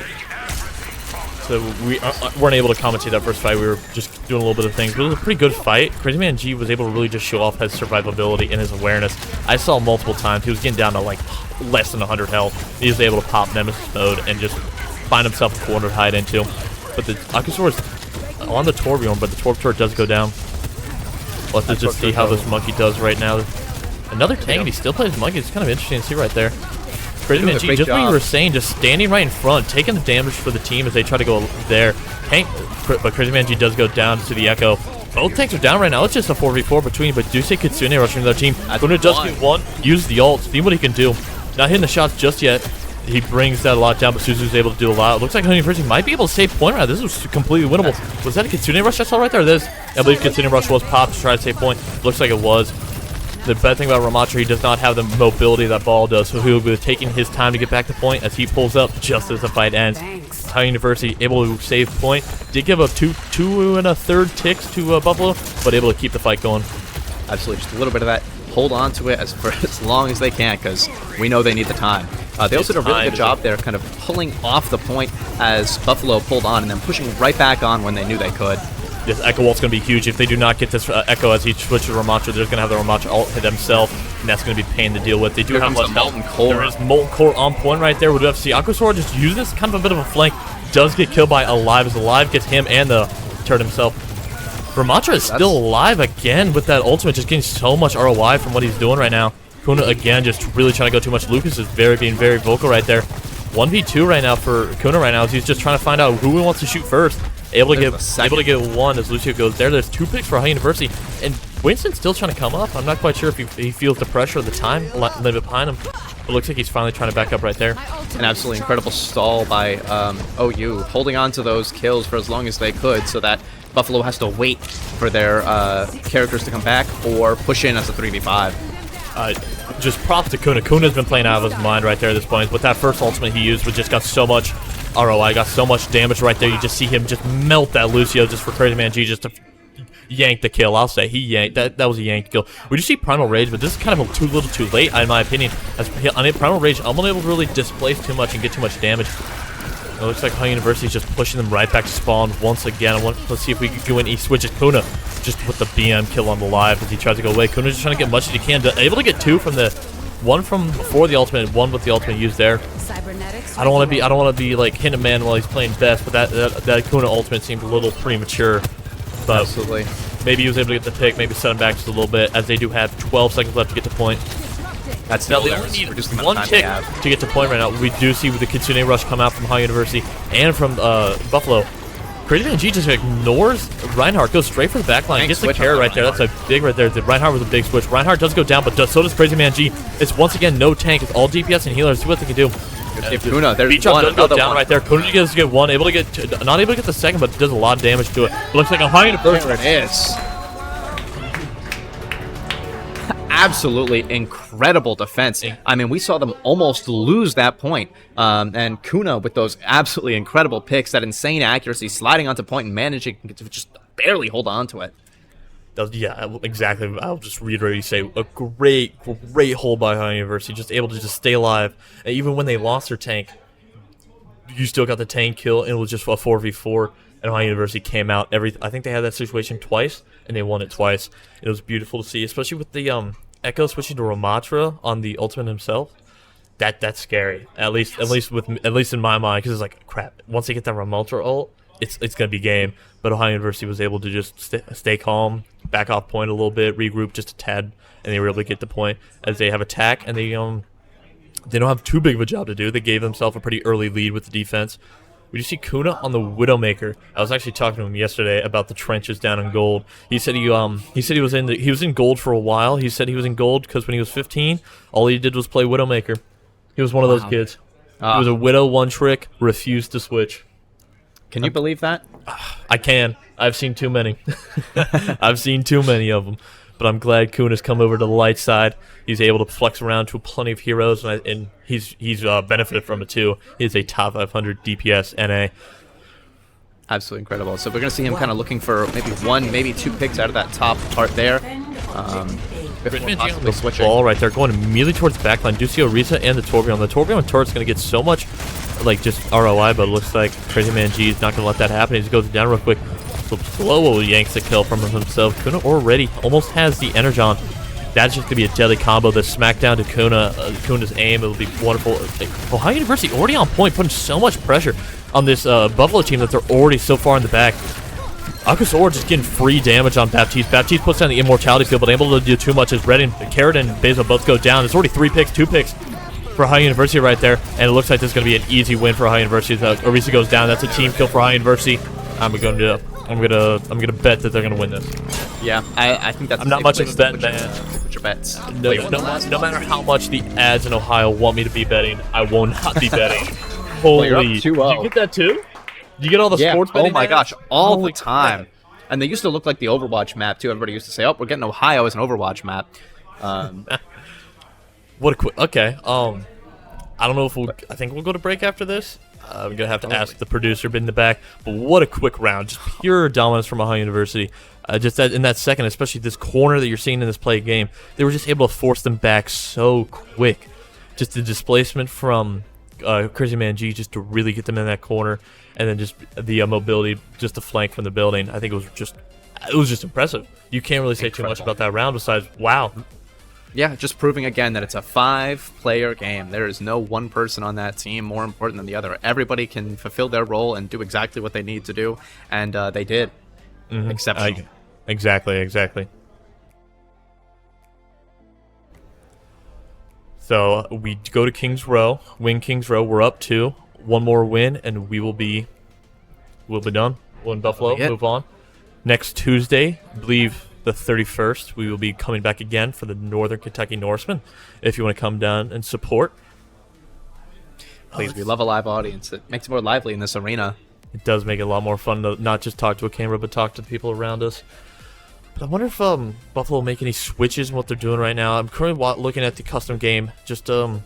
So we weren't able to commentate that first fight. We were just doing a little bit of things. But it was a pretty good fight. Crazy Man G was able to really just show off his survivability and his awareness. I saw multiple times he was getting down to like less than 100 health. He was able to pop Nemesis mode and just find himself a corner to hide into. But the Akusor is on the Torbjorn, but the Torb turret does go down. Let's just see how this monkey does right now. Another tank, and he still plays monkey. It's kind of interesting to see right there. Crazy Man G, just what you were saying, just standing right in front, taking the damage for the team as they try to go there. Tank, but Crazy Man G does go down to the Echo. Both tanks are down right now. It's just a 4v4 between, but do see Kitsune rushing their team. When it does get one, use the ult, see what he can do. Not hitting the shots just yet. He brings that a lot down, but Suzu's able to do a lot. It looks like University might be able to save point right now. This was completely winnable. Was that a Kitsune rush I saw right there? This, I believe Kitsune rush was popped to try to save point. Looks like it was. The bad thing about Ramatra, he does not have the mobility that ball does, so he'll be taking his time to get back to point as he pulls up just as the fight ends. Ohio University able to save point. Did give up two and a third ticks to Buffalo, but able to keep the fight going. Absolutely, just a little bit of that. Hold on to it for as long as they can, because we know they need the time. They also did a really good job there kind of pulling off the point as Buffalo pulled on and then pushing right back on when they knew they could. This Echo ult's going to be huge. If they do not get this Echo as he switches to Ramatra, they're going to have the Ramatra ult hit themselves, and that's going to be a pain to deal with. They do have less Molten Core. There is Molten Core on point right there. We do have to see Akusor just use this kind of a bit of a flank. Does get killed by Alive as Alive gets him and the turret himself. Ramatra is still alive again with that ultimate, just getting so much ROI from what he's doing right now. Kuna again just really trying to go too much. Lucas is being very vocal right there. 1v2 right now for Kuna right now as he's just trying to find out who he wants to shoot first. Able to get one as Lucio goes there. There's 2 picks for Ohio University, and Winston's still trying to come up. I'm not quite sure if he feels the pressure of the time limit behind him. It looks like he's finally trying to back up right there. An absolutely incredible stall by OU, holding on to those kills for as long as they could so that Buffalo has to wait for their characters to come back or push in as a 3v5. Just props to Kuna. Kuna's been playing out of his mind right there at this point. With that first ultimate he used, which just got so much ROI, got so much damage right there. You just see him just melt that Lucio just for Crazy Man G just to yank the kill. I'll say he yanked that was a yanked kill. We just see Primal Rage, but this is kind of a little too late in my opinion. As on Primal Rage, I'm unable to really displace too much and get too much damage. It looks like Ohio University is just pushing them right back to spawn once again. Let's see if we can go in. He switches Kuna just with the BM kill on the live as he tries to go away. Kuna's just trying to get much as he can. Able to get 2 from the one from before the ultimate, and 1 with the ultimate used there. I don't want to be like hitting a man while he's playing best, but that Kuna ultimate seemed a little premature. But absolutely, maybe he was able to get the pick, maybe set him back just a little bit, as they do have 12 seconds left to get to point. That's now they only need 1 tick to get to point right now. We do see the Kitsune rush come out from Ohio University and from Buffalo. Crazy Man G just ignores Reinhardt, goes straight for the back line, gets the carry right there. That's a big right there. Reinhardt with a big switch. Reinhardt does go down, but so does Crazy Man G. It's once again no tank. It's all DPS and healers. See what they can do. If Kuna, there's Beach one, does go down one. right there. Kuna does get one, not able to get the second, but does a lot of damage to it. It looks like Ohio University. There it is. Absolutely incredible defense. I mean, we saw them almost lose that point. And Kuna with those absolutely incredible picks, that insane accuracy, sliding onto point and managing to just barely hold on to it. Yeah, exactly. I'll just reiterate what you say. A great hold by Ohio University, just able to just stay alive. And even when they lost their tank, you still got the tank kill, and it was just a 4v4. And Ohio University came out. I think they had that situation twice, and they won it twice. It was beautiful to see, especially with the Echo switching to Ramatra on the ultimate himself. That's scary. At least in my mind, because it's like crap. Once they get that Ramatra ult, it's gonna be game. But Ohio University was able to just stay calm, back off point a little bit, regroup just a tad, and they were able to get the point as they have attack, and they don't have too big of a job to do. They gave themselves a pretty early lead with the defense. We just see Kuna on the Widowmaker. I was actually talking to him yesterday about the trenches down in gold. He said he was in gold for a while. He said he was in gold because when he was 15, all he did was play Widowmaker. He was one of those kids. He was a Widow one trick, refused to switch. Can you believe that? I can. I've seen too many. I've seen too many of them. But I'm glad Kuna's come over to the light side. He's able to flex around to plenty of heroes, and he's benefited from it too. He's a top 500 DPS NA. Absolutely incredible. So we're going to see him kind of looking for maybe one, maybe two picks out of that top part there. Before possibly switching. Ball right there, going immediately towards the backline. Do see Orisa and the Torbjorn. The Torbjorn turret's going to get so much, like, just ROI, but it looks like Crazy Man G is not going to let that happen. He just goes down real quick. So Slow yanks the kill from himself. Kuna already almost has the Energon. That's just going to be a deadly combo. The smackdown to Kuna's aim, it'll be wonderful. Ohio University already on point, putting so much pressure on this Buffalo team that they're already so far in the back. Akasor just getting free damage on Baptiste. Baptiste puts down the Immortality field, but able to do too much as Red and Carrot and Basil both go down. There's already 2 picks for Ohio University right there, and it looks like this is going to be an easy win for Ohio University. Orisa goes down. That's a team kill for Ohio University. I'm gonna bet that they're gonna win this. Yeah, I think that's. I'm not much of a bet man. Put your bets. No matter how much the ads in Ohio want me to be betting, I will not be betting. Holy, you're up did 2-0. you get that too? Did you get all the sports betting? Oh my ads? gosh, all Holy the time. crap. And they used to look like the Overwatch map too. Everybody used to say, "Oh, we're getting Ohio as an Overwatch map." What a quick. Okay. I don't know if I think we'll go to break after this. I'm gonna have to ask the producer in the back. But what a quick round! Just pure dominance from Ohio University. Just that in that second, especially this corner that you're seeing in this play game, they were just able to force them back so quick. Just the displacement from Crazy Man G just to really get them in that corner, and then just the mobility, just the flank from the building. I think it was just impressive. You can't really say too much about that round besides wow. Yeah, just proving again that it's a 5-player game. There is no one person on that team more important than the other. Everybody can fulfill their role and do exactly what they need to do, and they did. Exceptional. Exactly. So we go to Kings Row, win Kings Row. We're up 2. One more win, and we'll be done. We'll in Buffalo, move on. Next Tuesday, I believe the 31st, we will be coming back again for the Northern Kentucky Norsemen. If you want to come down and support, please. We love a live audience. It makes it more lively in this arena. It does make it a lot more fun to not just talk to a camera, but talk to the people around us. But I wonder if Buffalo will make any switches in what they're doing right now. I'm currently looking at the custom game. Just I'm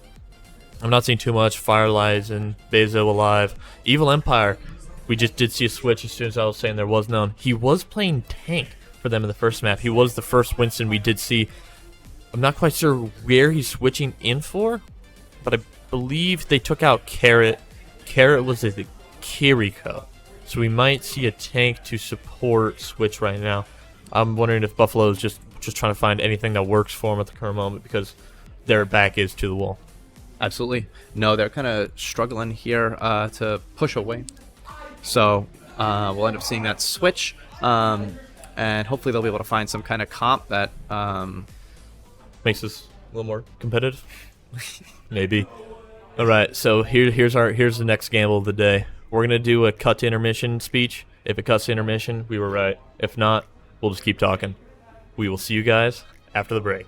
not seeing too much. Firelights and Bezo alive. Evil Empire. We just did see a switch as soon as I was saying there was none. He was playing tank for them in the first map. He was the first Winston we did see. I'm not quite sure where he's switching in for, but I believe they took out Carrot. Carrot was a Kiriko. So we might see a tank to support switch right now. I'm wondering if Buffalo is just trying to find anything that works for them at the current moment because their back is to the wall. Absolutely. No, they're kind of struggling here to push away. So we'll end up seeing that switch. And hopefully they'll be able to find some kind of comp that makes us a little more competitive. Maybe. All right, so here's the next gamble of the day. We're gonna do a cut to intermission speech, If it cuts to intermission, we were right. If not, we'll just keep talking. We will see you guys after the break.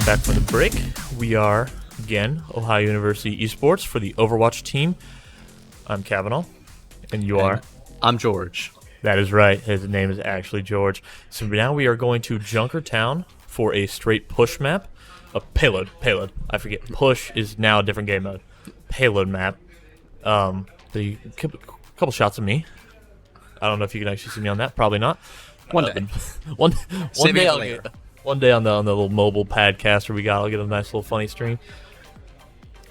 Back from the break, we are again Ohio University Esports for the Overwatch team. I'm Kavanaugh, and you are. I'm George. That is right. His name is actually George. So now we are going to Junkertown for a straight push map, a payload. I forget. Push is now a different game mode. Payload map. The couple shots of me. I don't know if you can actually see me on that. Probably not. One day. One Save day it I'll later. get. One day on the little mobile padcaster we got, I'll get a nice little funny stream.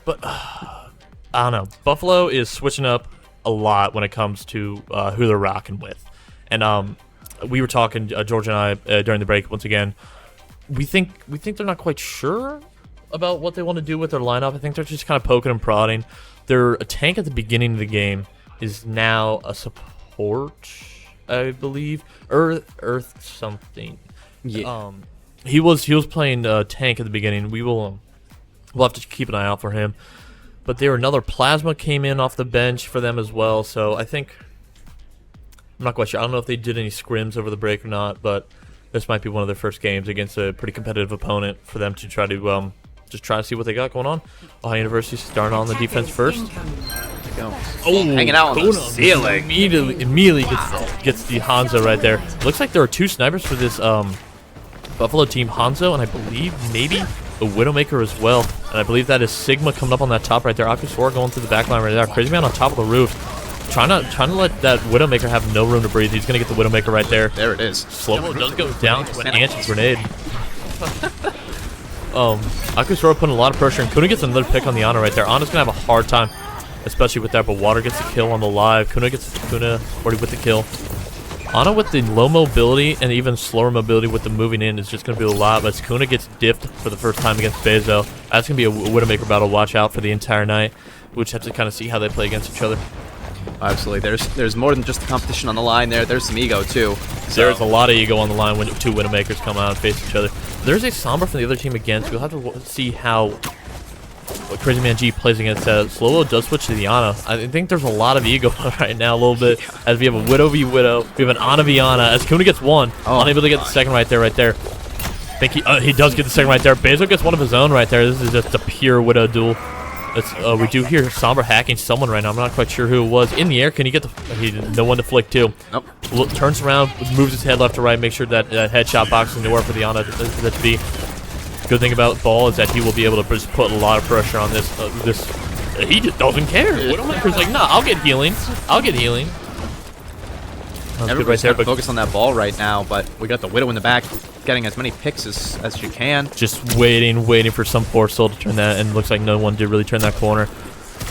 But I don't know. Buffalo is switching up a lot when it comes to who they're rocking with, and we were talking, George and I, during the break. Once again, we think they're not quite sure about what they want to do with their lineup. I think they're just kind of poking and prodding. Their tank at the beginning of the game is now a support, I believe. Earth something. Yeah. He was playing tank at the beginning. We'll have to keep an eye out for him. But another plasma came in off the bench for them as well. So I think I'm not quite sure. I don't know if they did any scrims over the break or not, but this might be one of their first games against a pretty competitive opponent for them to try to just try to see what they got going on. Ohio University starting on the defense first. Oh, hanging out on the ceiling. Immediately gets the Hanzo right there. Looks like there are 2 snipers for this Buffalo team, Hanzo, and I believe maybe the Widowmaker as well. And I believe that is Sigma coming up on that top right there. Akusora going through the back line right there. Crazy Man on top of the roof. Trying to let that Widowmaker have no room to breathe. He's going to get the Widowmaker right there. There it is. Slow-mo does go down to an anti-grenade. Akusora putting a lot of pressure, and Kuna gets another pick on the Ana right there. Ana's going to have a hard time, especially with that, but Water gets the kill on the live. Kuna already with the kill. Ana with the low mobility and even slower mobility with the moving in is just going to be a lot, but Kuna gets dipped for the first time against Bezo. That's going to be a Widowmaker battle watch out for the entire night. We'll just have to kind of see how they play against each other. Absolutely. There's more than just the competition on the line there. There's some ego, too. So. There's a lot of ego on the line when 2 Widowmakers come out and face each other. There's a Sombra from the other team again, so we'll have to see how Crazy Man G plays against Slow-Mo does switch to the Ana. I think there's a lot of ego right now, a little bit, as we have a Widow v Widow. We have an Ana v Ana, as Kuna gets one. Unable to get the second right there. I think he does get the second right there. Bezo gets one of his own right there. This is just a pure Widow duel. We do hear Sombra hacking someone right now. I'm not quite sure who it was. In the air, can he get the... no one to flick to. Nope. Turns around, moves his head left to right, make sure that headshot box is nowhere for the Ana to be. Good thing about Ball is that he will be able to just put a lot of pressure on this. He just doesn't care. Widowmaker's like, nah, I'll get healing. Everybody's right there, focus on that ball right now, but we got the Widow in the back, getting as many picks as she can. Just waiting for some poor soul to turn that, and looks like no one did really turn that corner.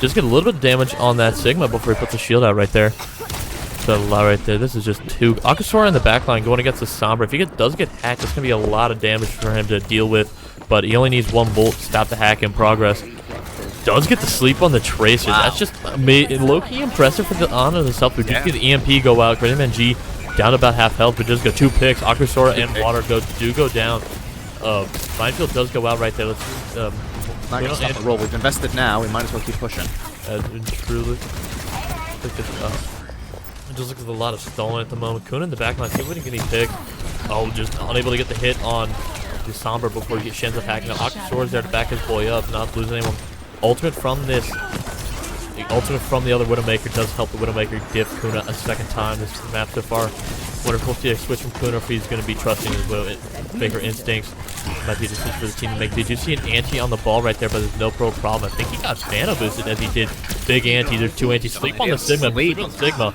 Just get a little bit of damage on that Sigma before he puts the shield out right there. So a lot right there. This is just 2. Akusora in the back line going against the Sombra. If he does get hacked, it's going to be a lot of damage for him to deal with, but he only needs 1 bolt to stop the hack in progress. Does get to sleep on the Tracer. Wow. That's just low-key impressive for the Ana himself. We do see the EMP go out. Crazy Man G down to about half health, but just got 2 picks. Akusora and Water do go down. Minefield does go out right there. Let's not gonna stop the roll. We've invested now. We might as well keep pushing. Truly. It just looks like a lot of stalling at the moment. Kuna in the back line, see if we can get any pick. Oh, just unable to get the hit on the Sombra before he ends up hacking. Now Akusora's there to back his boy up, not losing anyone. Ultimate from the other Widowmaker does help the Widowmaker dip Kuna a second time this map so far. Wonder if we'll see a switch from Kuna if he's going to be trusting his Widowmaker instincts. Might be a decision for the team to make. Did you see an anti on the ball right there, but there's no pro problem. I think he got Nano boosted as he did. Big anti. There's 2 anti. Sleep on the Sigma. Sigma.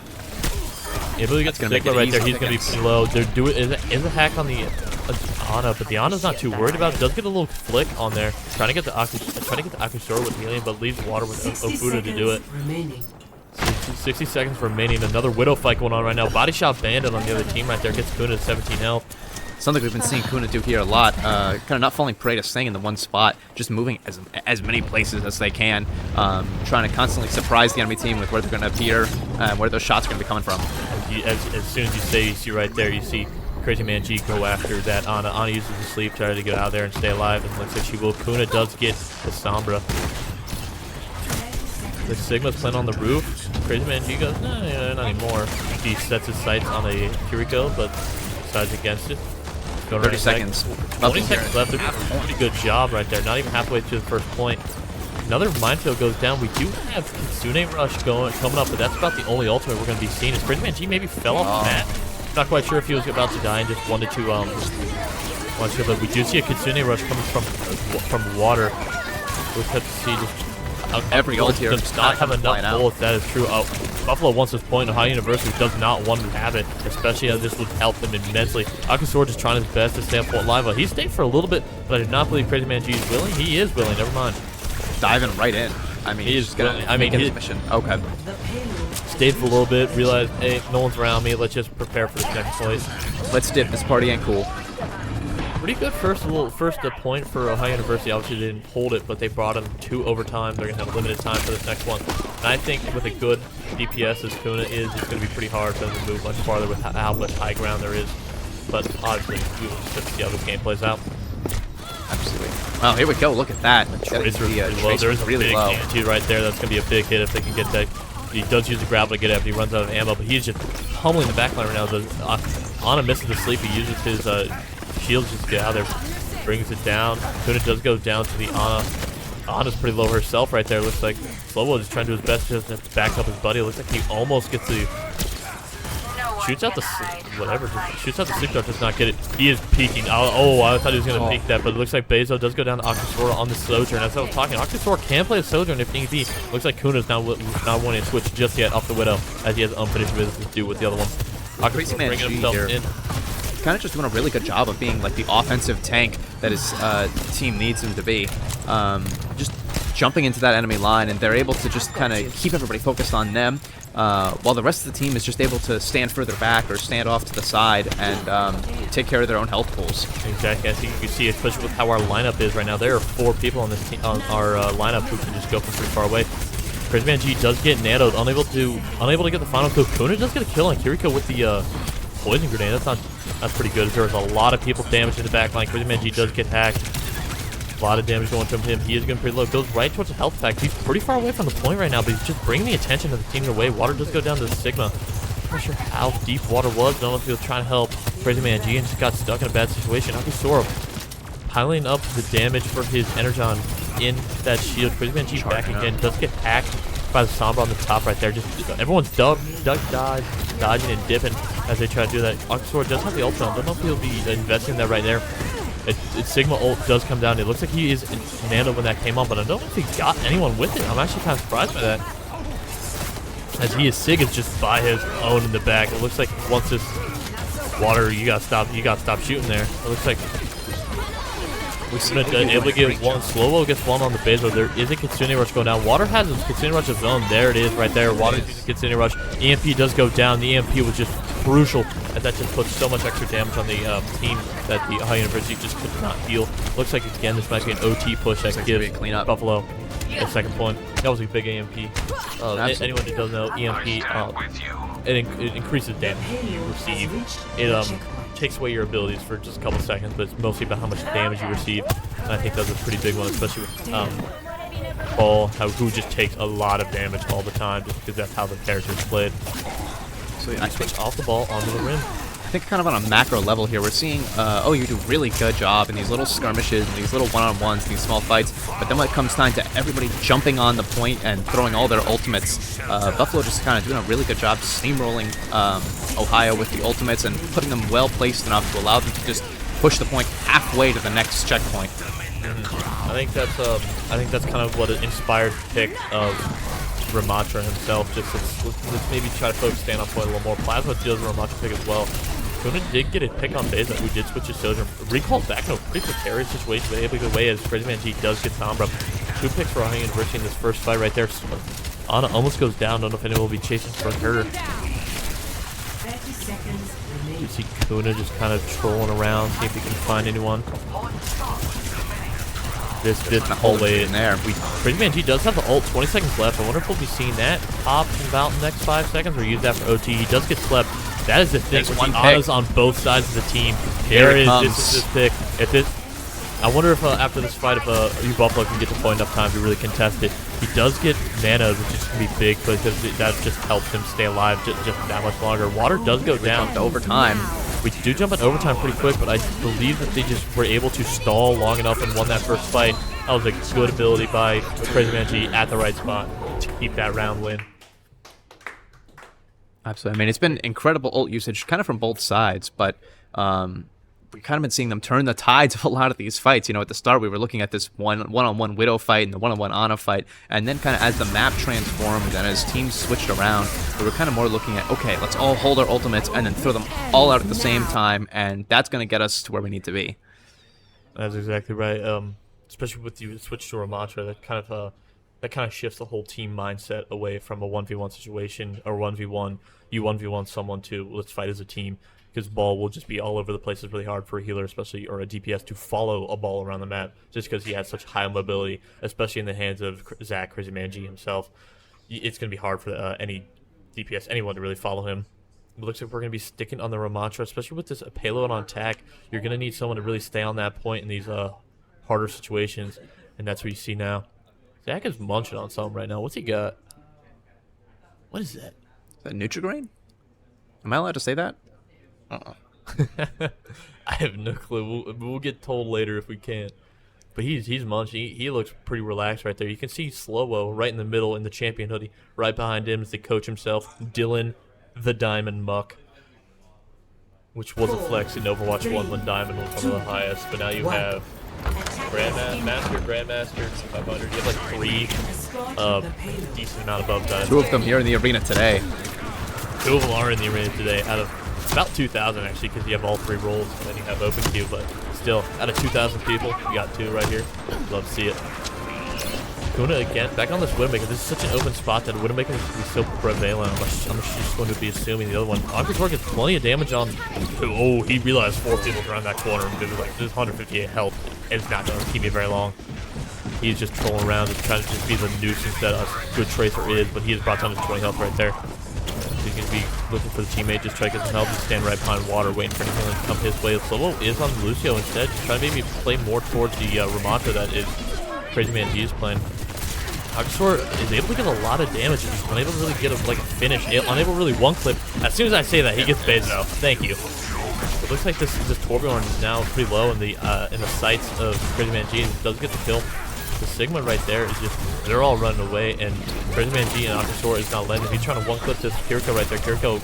If he gets Sigma right there, he's going to be pretty low. Is a hack on the Ana, but the Ana's not too worried about it. Does get a little flick on there. Trying to get the Akusora with healing, but leaves Water with Ofuda to do it. 60 seconds remaining. Another Widow fight going on right now. Body shot Bandit on the other team right there. Gets Kuna to 17 health. Something we've been seeing Kuna do here a lot. Kind of not falling prey to staying in the one spot, just moving as many places as they can. Trying to constantly surprise the enemy team with where they're going to appear and where those shots are going to be coming from. As soon as you see right there, you see Crazy Man G go after that. Ana uses the sleep, try to get out there and stay alive, and looks like she will. Kuna does get the Sombra. The Sigma's playing on the roof. Crazy Man G goes, no, not anymore. He sets his sights on a Kiriko, but decides against it. 30 seconds. 20 seconds left. They're doing a pretty good job right there. Not even halfway to the first point. Another minefield goes down. We do have Kitsune Rush coming up, but that's about the only ultimate we're going to be seeing. Is Crazy Man G maybe fell off the mat? Not quite sure if he was about to die and just wanted to but we do see a Kitsune Rush coming from Water. We'll have to see just every ult here does not have enough bullets. That is true. Buffalo wants this point. Ohio University does not want to have it, especially as this would help them immensely. Akusora just trying his best to stay on point live. He stayed for a little bit, but I do not believe Crazy Man G is willing. He is willing. Never mind. Diving right in. I mean, he's gonna make his mission. Okay. Stayed for a little bit. Realized, hey, no one's around me. Let's just prepare for this next point. Let's dip. This party ain't cool. Pretty good first point for Ohio University. Obviously they didn't hold it, but they brought them to overtime. They're gonna have limited time for this next one. And I think with a good DPS as Kuna is, it's gonna be pretty hard for them to move much farther with how much high ground there is. But obviously, we will just see how this game plays out. Absolutely. Well, here we go. Look at that. Tracer's really low. There's a big anti right there. That's gonna be a big hit if they can get that he does use the grapple to get it after he runs out of ammo, but he's just pummeling the backline right now. Ana misses the sleep. He uses his shields just to get out of there, brings it down. Kuna does go down to the Ana. Ana's pretty low herself right there. Looks like Slobo is trying to do his best just to back up his buddy. It looks like he almost gets the shoots out the shoots out the sleep dart, does not get it. He is peeking. Oh, I thought he was gonna peek that, but it looks like Bezo does go down to Octosora on the Sojourn. As I was talking, Octosora can play a Sojourn if need be. Looks like Kuna's not wanting to switch just yet off the Widow, as he has unfinished business to do with the other one. Crazy Octosora Man bringing G himself here. in. Kind of just doing a really good job of being like the offensive tank that his team needs him to be. Just jumping into that enemy line, and they're able to just kind of keep everybody focused on them, while the rest of the team is just able to stand further back or stand off to the side and take care of their own health pools. Exactly. I think you can see, especially with how our lineup is right now, there are 4 people on this team, on our lineup who can just go from pretty far away. Crazy Man G does get nanoed, unable to get the final kill. Kuna does get a kill on Kiriko with the poison grenade. That's pretty good. There was a lot of people damaged in the back line. Crazy Man G does get hacked. A lot of damage going to him. He is going pretty low. Goes right towards the health pack. He's pretty far away from the point right now, but he's just bringing the attention of the team away. Water does go down to Sigma. Not sure how deep Water was. Don't know if he was trying to help Crazy Man G and just got stuck in a bad situation. Akisora piling up the damage for his Energon in that shield. Crazy Man G back again. Does get hacked by the Sombra on the top right there. Just everyone's dodging and dipping as they try to do that. Akisora does have the ult on. Don't know if he'll be investing that right there. Sigma ult does come down. It looks like he is nano when that came on, but I don't know if he got anyone with it. I'm actually kind of surprised by that. As Sig is just by his own in the back. It looks like once this Water, you gotta stop shooting there. It looks like we're able to get one. Slowo gets one on the base, but there is a Kitsune Rush going down. Water has his Kitsune Rush of his own. There it is right there. Water uses Kitsune Rush. EMP does go down. The EMP was just crucial, as that just puts so much extra damage on the team that the Ohio University just could not heal. Looks like, again, this might be an OT push that gives Buffalo a second point. That was a big EMP. Anyone that doesn't know, EMP, it increases damage you receive. It takes away your abilities for just a couple seconds, but it's mostly about how much damage you receive. And I think that's a pretty big one, especially with Ball, who just takes a lot of damage all the time, just because that's how the character is played. So I switch off the ball onto the rim. I think kind of on a macro level here, we're seeing OU do a really good job in these little skirmishes and these little one-on-ones, these small fights, but then when it comes time to everybody jumping on the point and throwing all their ultimates, Buffalo just kind of doing a really good job steamrolling Ohio with the ultimates and putting them well placed enough to allow them to just push the point halfway to the next checkpoint. I think that's kind of what inspired the pick of Ramatra himself. Just let's maybe try to focus stand on point a little more. Plasma does a Ramatra pick as well. Kuna did get a pick on Beza, who did switch his Sojourn. Recalls back in a pretty precarious situation, but able to get away as Crazy Man G does get Sombra. 2 picks for Ohio University in this first fight right there. Ana almost goes down. Don't know if anyone will be chasing for her. You see Kuna just kind of trolling around, see if he can find anyone. This whole way in there. Crazy Man G does have the ult, 20 seconds left. I wonder if we'll be seeing that pop in about the next 5 seconds or use that for OT. He does get slept. That is the thing. Ana's on both sides of the team. There it is. This is his pick. I wonder if after this fight, if U Buffalo can get to point enough time to really contest it. He does get nano, which is going to be big, because that just helps him stay alive just that much longer. Water does go down. To overtime. We do jump in overtime pretty quick, but I believe that they just were able to stall long enough and won that first fight. That was a good ability by Crazy Man G at the right spot to keep that round win. Absolutely. I mean, it's been incredible ult usage kind of from both sides, but we've kind of been seeing them turn the tides of a lot of these fights. You know, at the start, we were looking at this one-on-one Widow fight and the one-on-one Ana fight, and then kind of as the map transformed and as teams switched around, we were kind of more looking at, okay, let's all hold our ultimates and then throw them all out at the same time, and that's going to get us to where we need to be. That's exactly right. Especially with the switch to Ramatra, that kind of shifts the whole team mindset away from a 1v1 situation or 1v1. You 1v1 someone to let's fight as a team, because Ball will just be all over the place. It's really hard for a healer, especially, or a DPS, to follow a Ball around the map just because he has such high mobility, especially in the hands of Zach Crazy Man G himself. It's going to be hard for any DPS, anyone to really follow him. It looks like we're going to be sticking on the Ramatra, especially with this payload on attack. You're going to need someone to really stay on that point in these harder situations, and that's what you see now. Zach is munching on something right now. What's he got? What is that? Is that Nutrigrain? Am I allowed to say that? I have no clue. We'll get told later if we can't. But he's munching. He looks pretty relaxed right there. You can see Slow-Mo right in the middle in the champion hoodie. Right behind him is the coach himself, Dylan the Diamond Muck. Which was a flex in Overwatch 1 when Diamond was one of the highest. But now you have Grandmaster, 500. You have like 3 decent amount above Diamond. 2 of them here in the arena today. 2 of them are in the arena today out of about 2,000 actually, because you have all 3 roles and then you have open queue, but still, out of 2,000 people, you got 2 right here. Love to see it. Kuna again, back on this Widowmaker. This is such an open spot that Widowmaker is going to be so prevalent. I'm just going to be assuming the other one. Aquator gets plenty of damage on. Oh, he realized 4 people around that corner and was like, this 158 health. It's not going to keep me very long. He's just trolling around, just trying to just be the nuisance that a good Tracer is, but he has brought down his 20 health right there. He's going to be looking for the teammate, just try to get some help and stand right behind water, waiting for anything to come his way. Slow is on Lucio instead, just trying to maybe play more towards the Ramatra that is Crazy Man G is playing. Aquasaur is able to get a lot of damage, he's unable to really get a finish, unable to really one-clip. As soon as I say that, he gets phased out. Thank you. It looks like this Torbjorn is now pretty low in the sights of Crazy Man G, and does get the kill. The Sigma right there is just, they're all running away, and Crazy Man G and Aquasaur is not letting him. He's trying to one-clip this Kiriko right there. Kiriko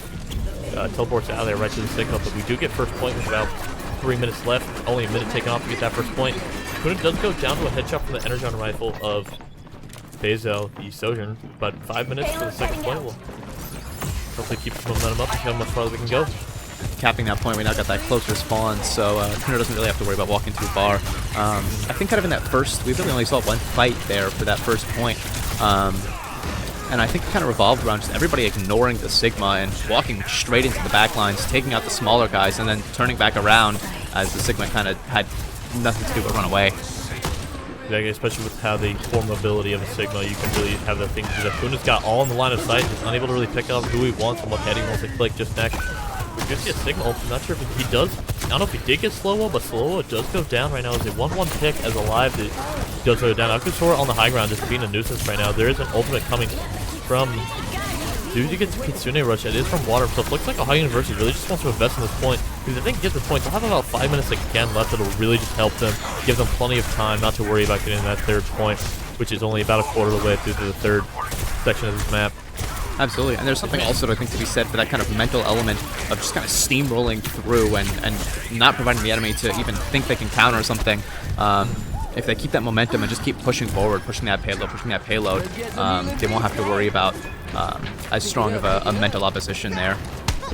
teleports out of there right to the Sigma, but we do get first point with about 3 minutes left. Only a minute taken off to get that first point. Kuna does go down to a headshot from the Energon rifle of Bezo, the Sojourn, but 5 minutes for the second point. We'll hopefully keep the momentum up and see how much farther we can go. Capping that point, we now got that closer spawn, so Kuna doesn't really have to worry about walking too far. I think kind of in that first, we really only saw 1 fight there for that first point. And I think it kind of revolved around just everybody ignoring the Sigma and walking straight into the backlines, taking out the smaller guys, and then turning back around as the Sigma kind of had nothing to do but run away. Yeah, especially with how the core mobility of a Sigma, you can really have that thing do that. Kuna's got all in the line of sight, just unable to really pick up who he wants and what head he wants to click just next. We just get Sigma ult. I'm not sure if he does. I don't know if he did get Slow-Mo, but Slow-Mo does go down right now. Is a 1-1 pick as alive. It does go down. Aquasaur on the high ground just being a nuisance right now. There is an ultimate coming from dude. You get Kitsune Rush. It is from water himself. Looks like Ohio University really just wants to invest in this point, because if they can get the point, they'll have about 5 minutes again left. It'll really just help them, give them plenty of time not to worry about getting that 3rd point, which is only about a quarter of the way through to the 3rd section of this map. Absolutely, and there's something also I think to be said for that kind of mental element of just kind of steamrolling through and not providing the enemy to even think they can counter something. If they keep that momentum and just keep pushing forward, pushing that payload, they won't have to worry about as strong of a mental opposition there.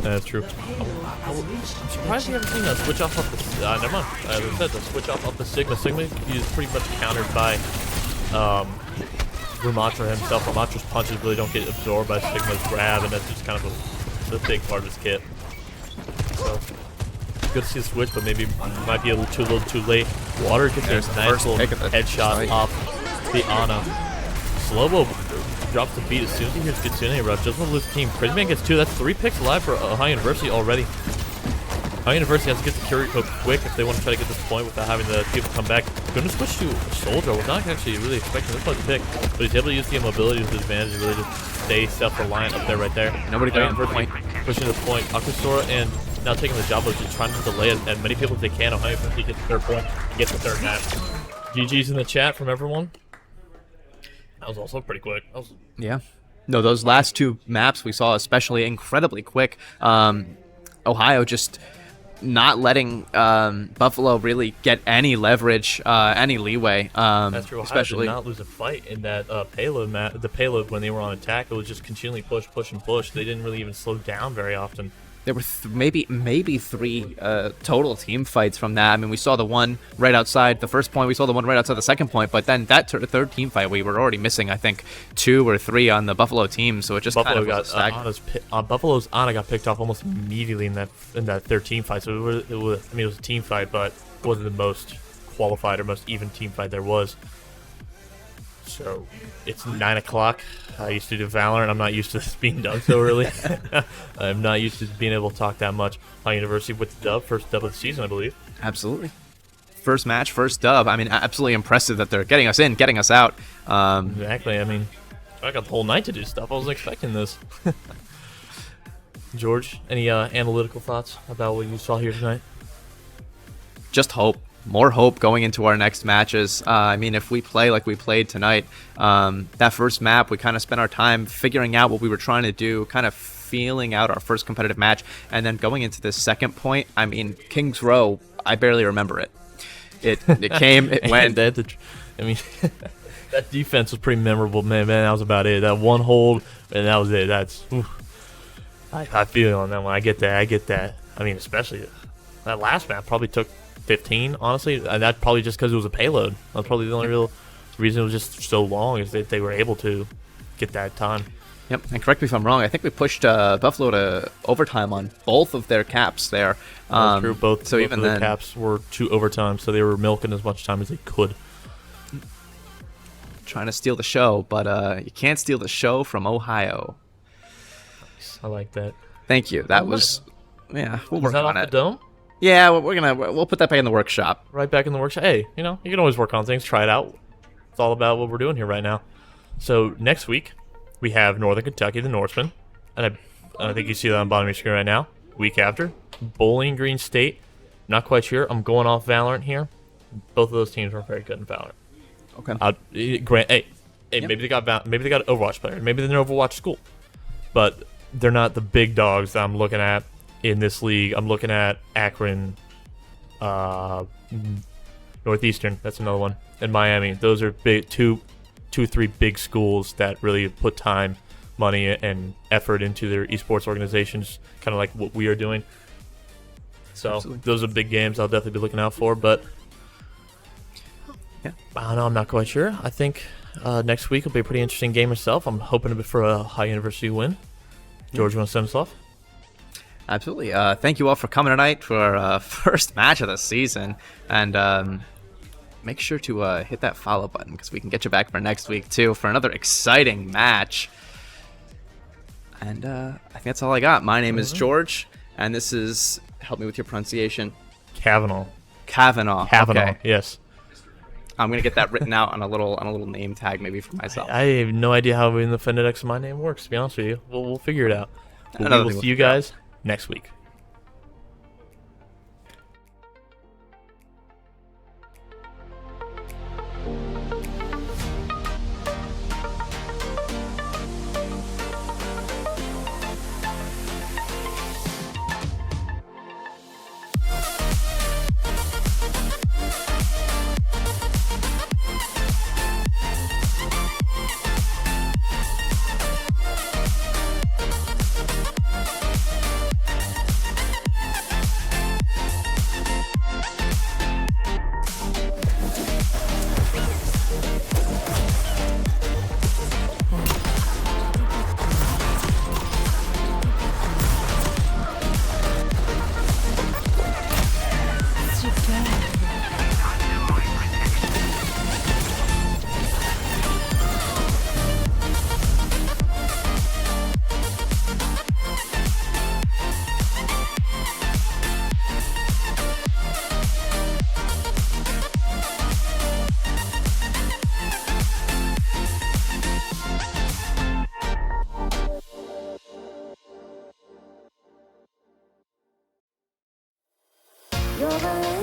That's true. I'm surprised you haven't seen a switch off of the... never mind. As I said, the switch off of the Sigma. Sigma is pretty much countered by Ramatra himself. Ramatra's punches really don't get absorbed by Sigma's grab, and that's just kind of a big part of his kit. So, good to see the switch, but maybe might be a little too late. Water gets a nice little headshot off the Ana. Slow-Mo drops the beat as soon as he hears Kitsune Rush. Doesn't want to lose the team. Crazy Man gets 2. That's 3 picks alive for Ohio University already. Ohio University has to get the Kiriko quick if they want to try to get this point without having the people come back. Going to switch to Soldier. I was not actually really expecting this one to pick, but he's able to use the immobility to his advantage and really just stay self-reliant up there right there. Nobody there on point. Pushing the point. Aquasaur and now taking the job of just trying to delay as many people as they can. Ohio University gets the 3rd point and gets the 3rd match. GG's in the chat from everyone. That was also pretty quick. Yeah. No, those last 2 maps we saw especially incredibly quick. Ohio just not letting Buffalo really get any leverage, any leeway. That's true. Ohio especially did not lose a fight in that payload map. The payload when they were on attack, it was just continually push, push, and push. They didn't really even slow down very often. There were maybe 3 total team fights from that. I mean, we saw the one right outside the first point. We saw the one right outside the second point. But then that 3rd team fight, we were already missing, I think, 2 or 3 on the Buffalo team. So it just Buffalo kind of got Buffalo's Ana got picked off almost immediately in that 3rd team fight. So it was a team fight, but it wasn't the most qualified or most even team fight there was. So it's 9 o'clock. I used to do Valorant. I'm not used to this being done so early. I'm not used to being able to talk that much. Ohio University with the dub, first dub of the season, I believe. Absolutely. First match, first dub. I mean, absolutely impressive that they're getting us in, getting us out. Exactly. I mean, I got the whole night to do stuff. I wasn't expecting this. George, any analytical thoughts about what you saw here tonight? Just hope. More hope going into our next matches. I mean, if we play like we played tonight, that first map, we kind of spent our time figuring out what we were trying to do, kind of feeling out our first competitive match, and then going into this second point, I mean, King's Row, I barely remember it. It came, it went. I mean, that defense was pretty memorable, man. That was about it. That one hold, and that was it. I feel you on that one. I get that. I mean, especially that last map probably took 15, honestly. And that probably just because it was a payload. That's probably the only real reason it was just so long, is that they were able to get that time. Yep, and correct me if I'm wrong, I think we pushed Buffalo to overtime on both of their caps there. True, both even of the then, caps were to overtime, so they were milking as much time as they could. trying to steal the show, but you can't steal the show from Ohio. I like that. Thank you. That was, yeah, we'll work on off it. the dome? Yeah, we'll put that back in the workshop. Right back in the workshop. Hey, you can always work on things, try it out. It's all about what we're doing here right now. So next week, we have Northern Kentucky, the Norsemen. And I think you see that on the bottom of your screen right now. Week after, Bowling Green State. Not quite sure. I'm going off Valorant here. Both of those teams are very good in Valorant. Okay. Hey, maybe they got Overwatch players. Maybe they're an Overwatch school, but they're not the big dogs that I'm looking at in this league. I'm looking at Akron, Northeastern. That's another one, and Miami. Those are big two, 3 big schools that really put time, money, and effort into their esports organizations, kind of like what we are doing. So those are big games I'll definitely be looking out for, but yeah, I don't know. I'm not quite sure. I think next week will be a pretty interesting game itself. I'm hoping for a high university win. George, you want to send us off? Absolutely. Thank you all for coming tonight for our first match of the season. And make sure to hit that follow button, because we can get you back for next week, too, for another exciting match. And I think that's all I got. My name is George, and this is, help me with your pronunciation. Kavanaugh. Kavanaugh. Okay. Yes. I'm going to get that written out on a little name tag maybe for myself. I have no idea how even the phonetics of my name works, to be honest with you. We'll figure it out. We Another will thing see you figure out. guys next week. You're the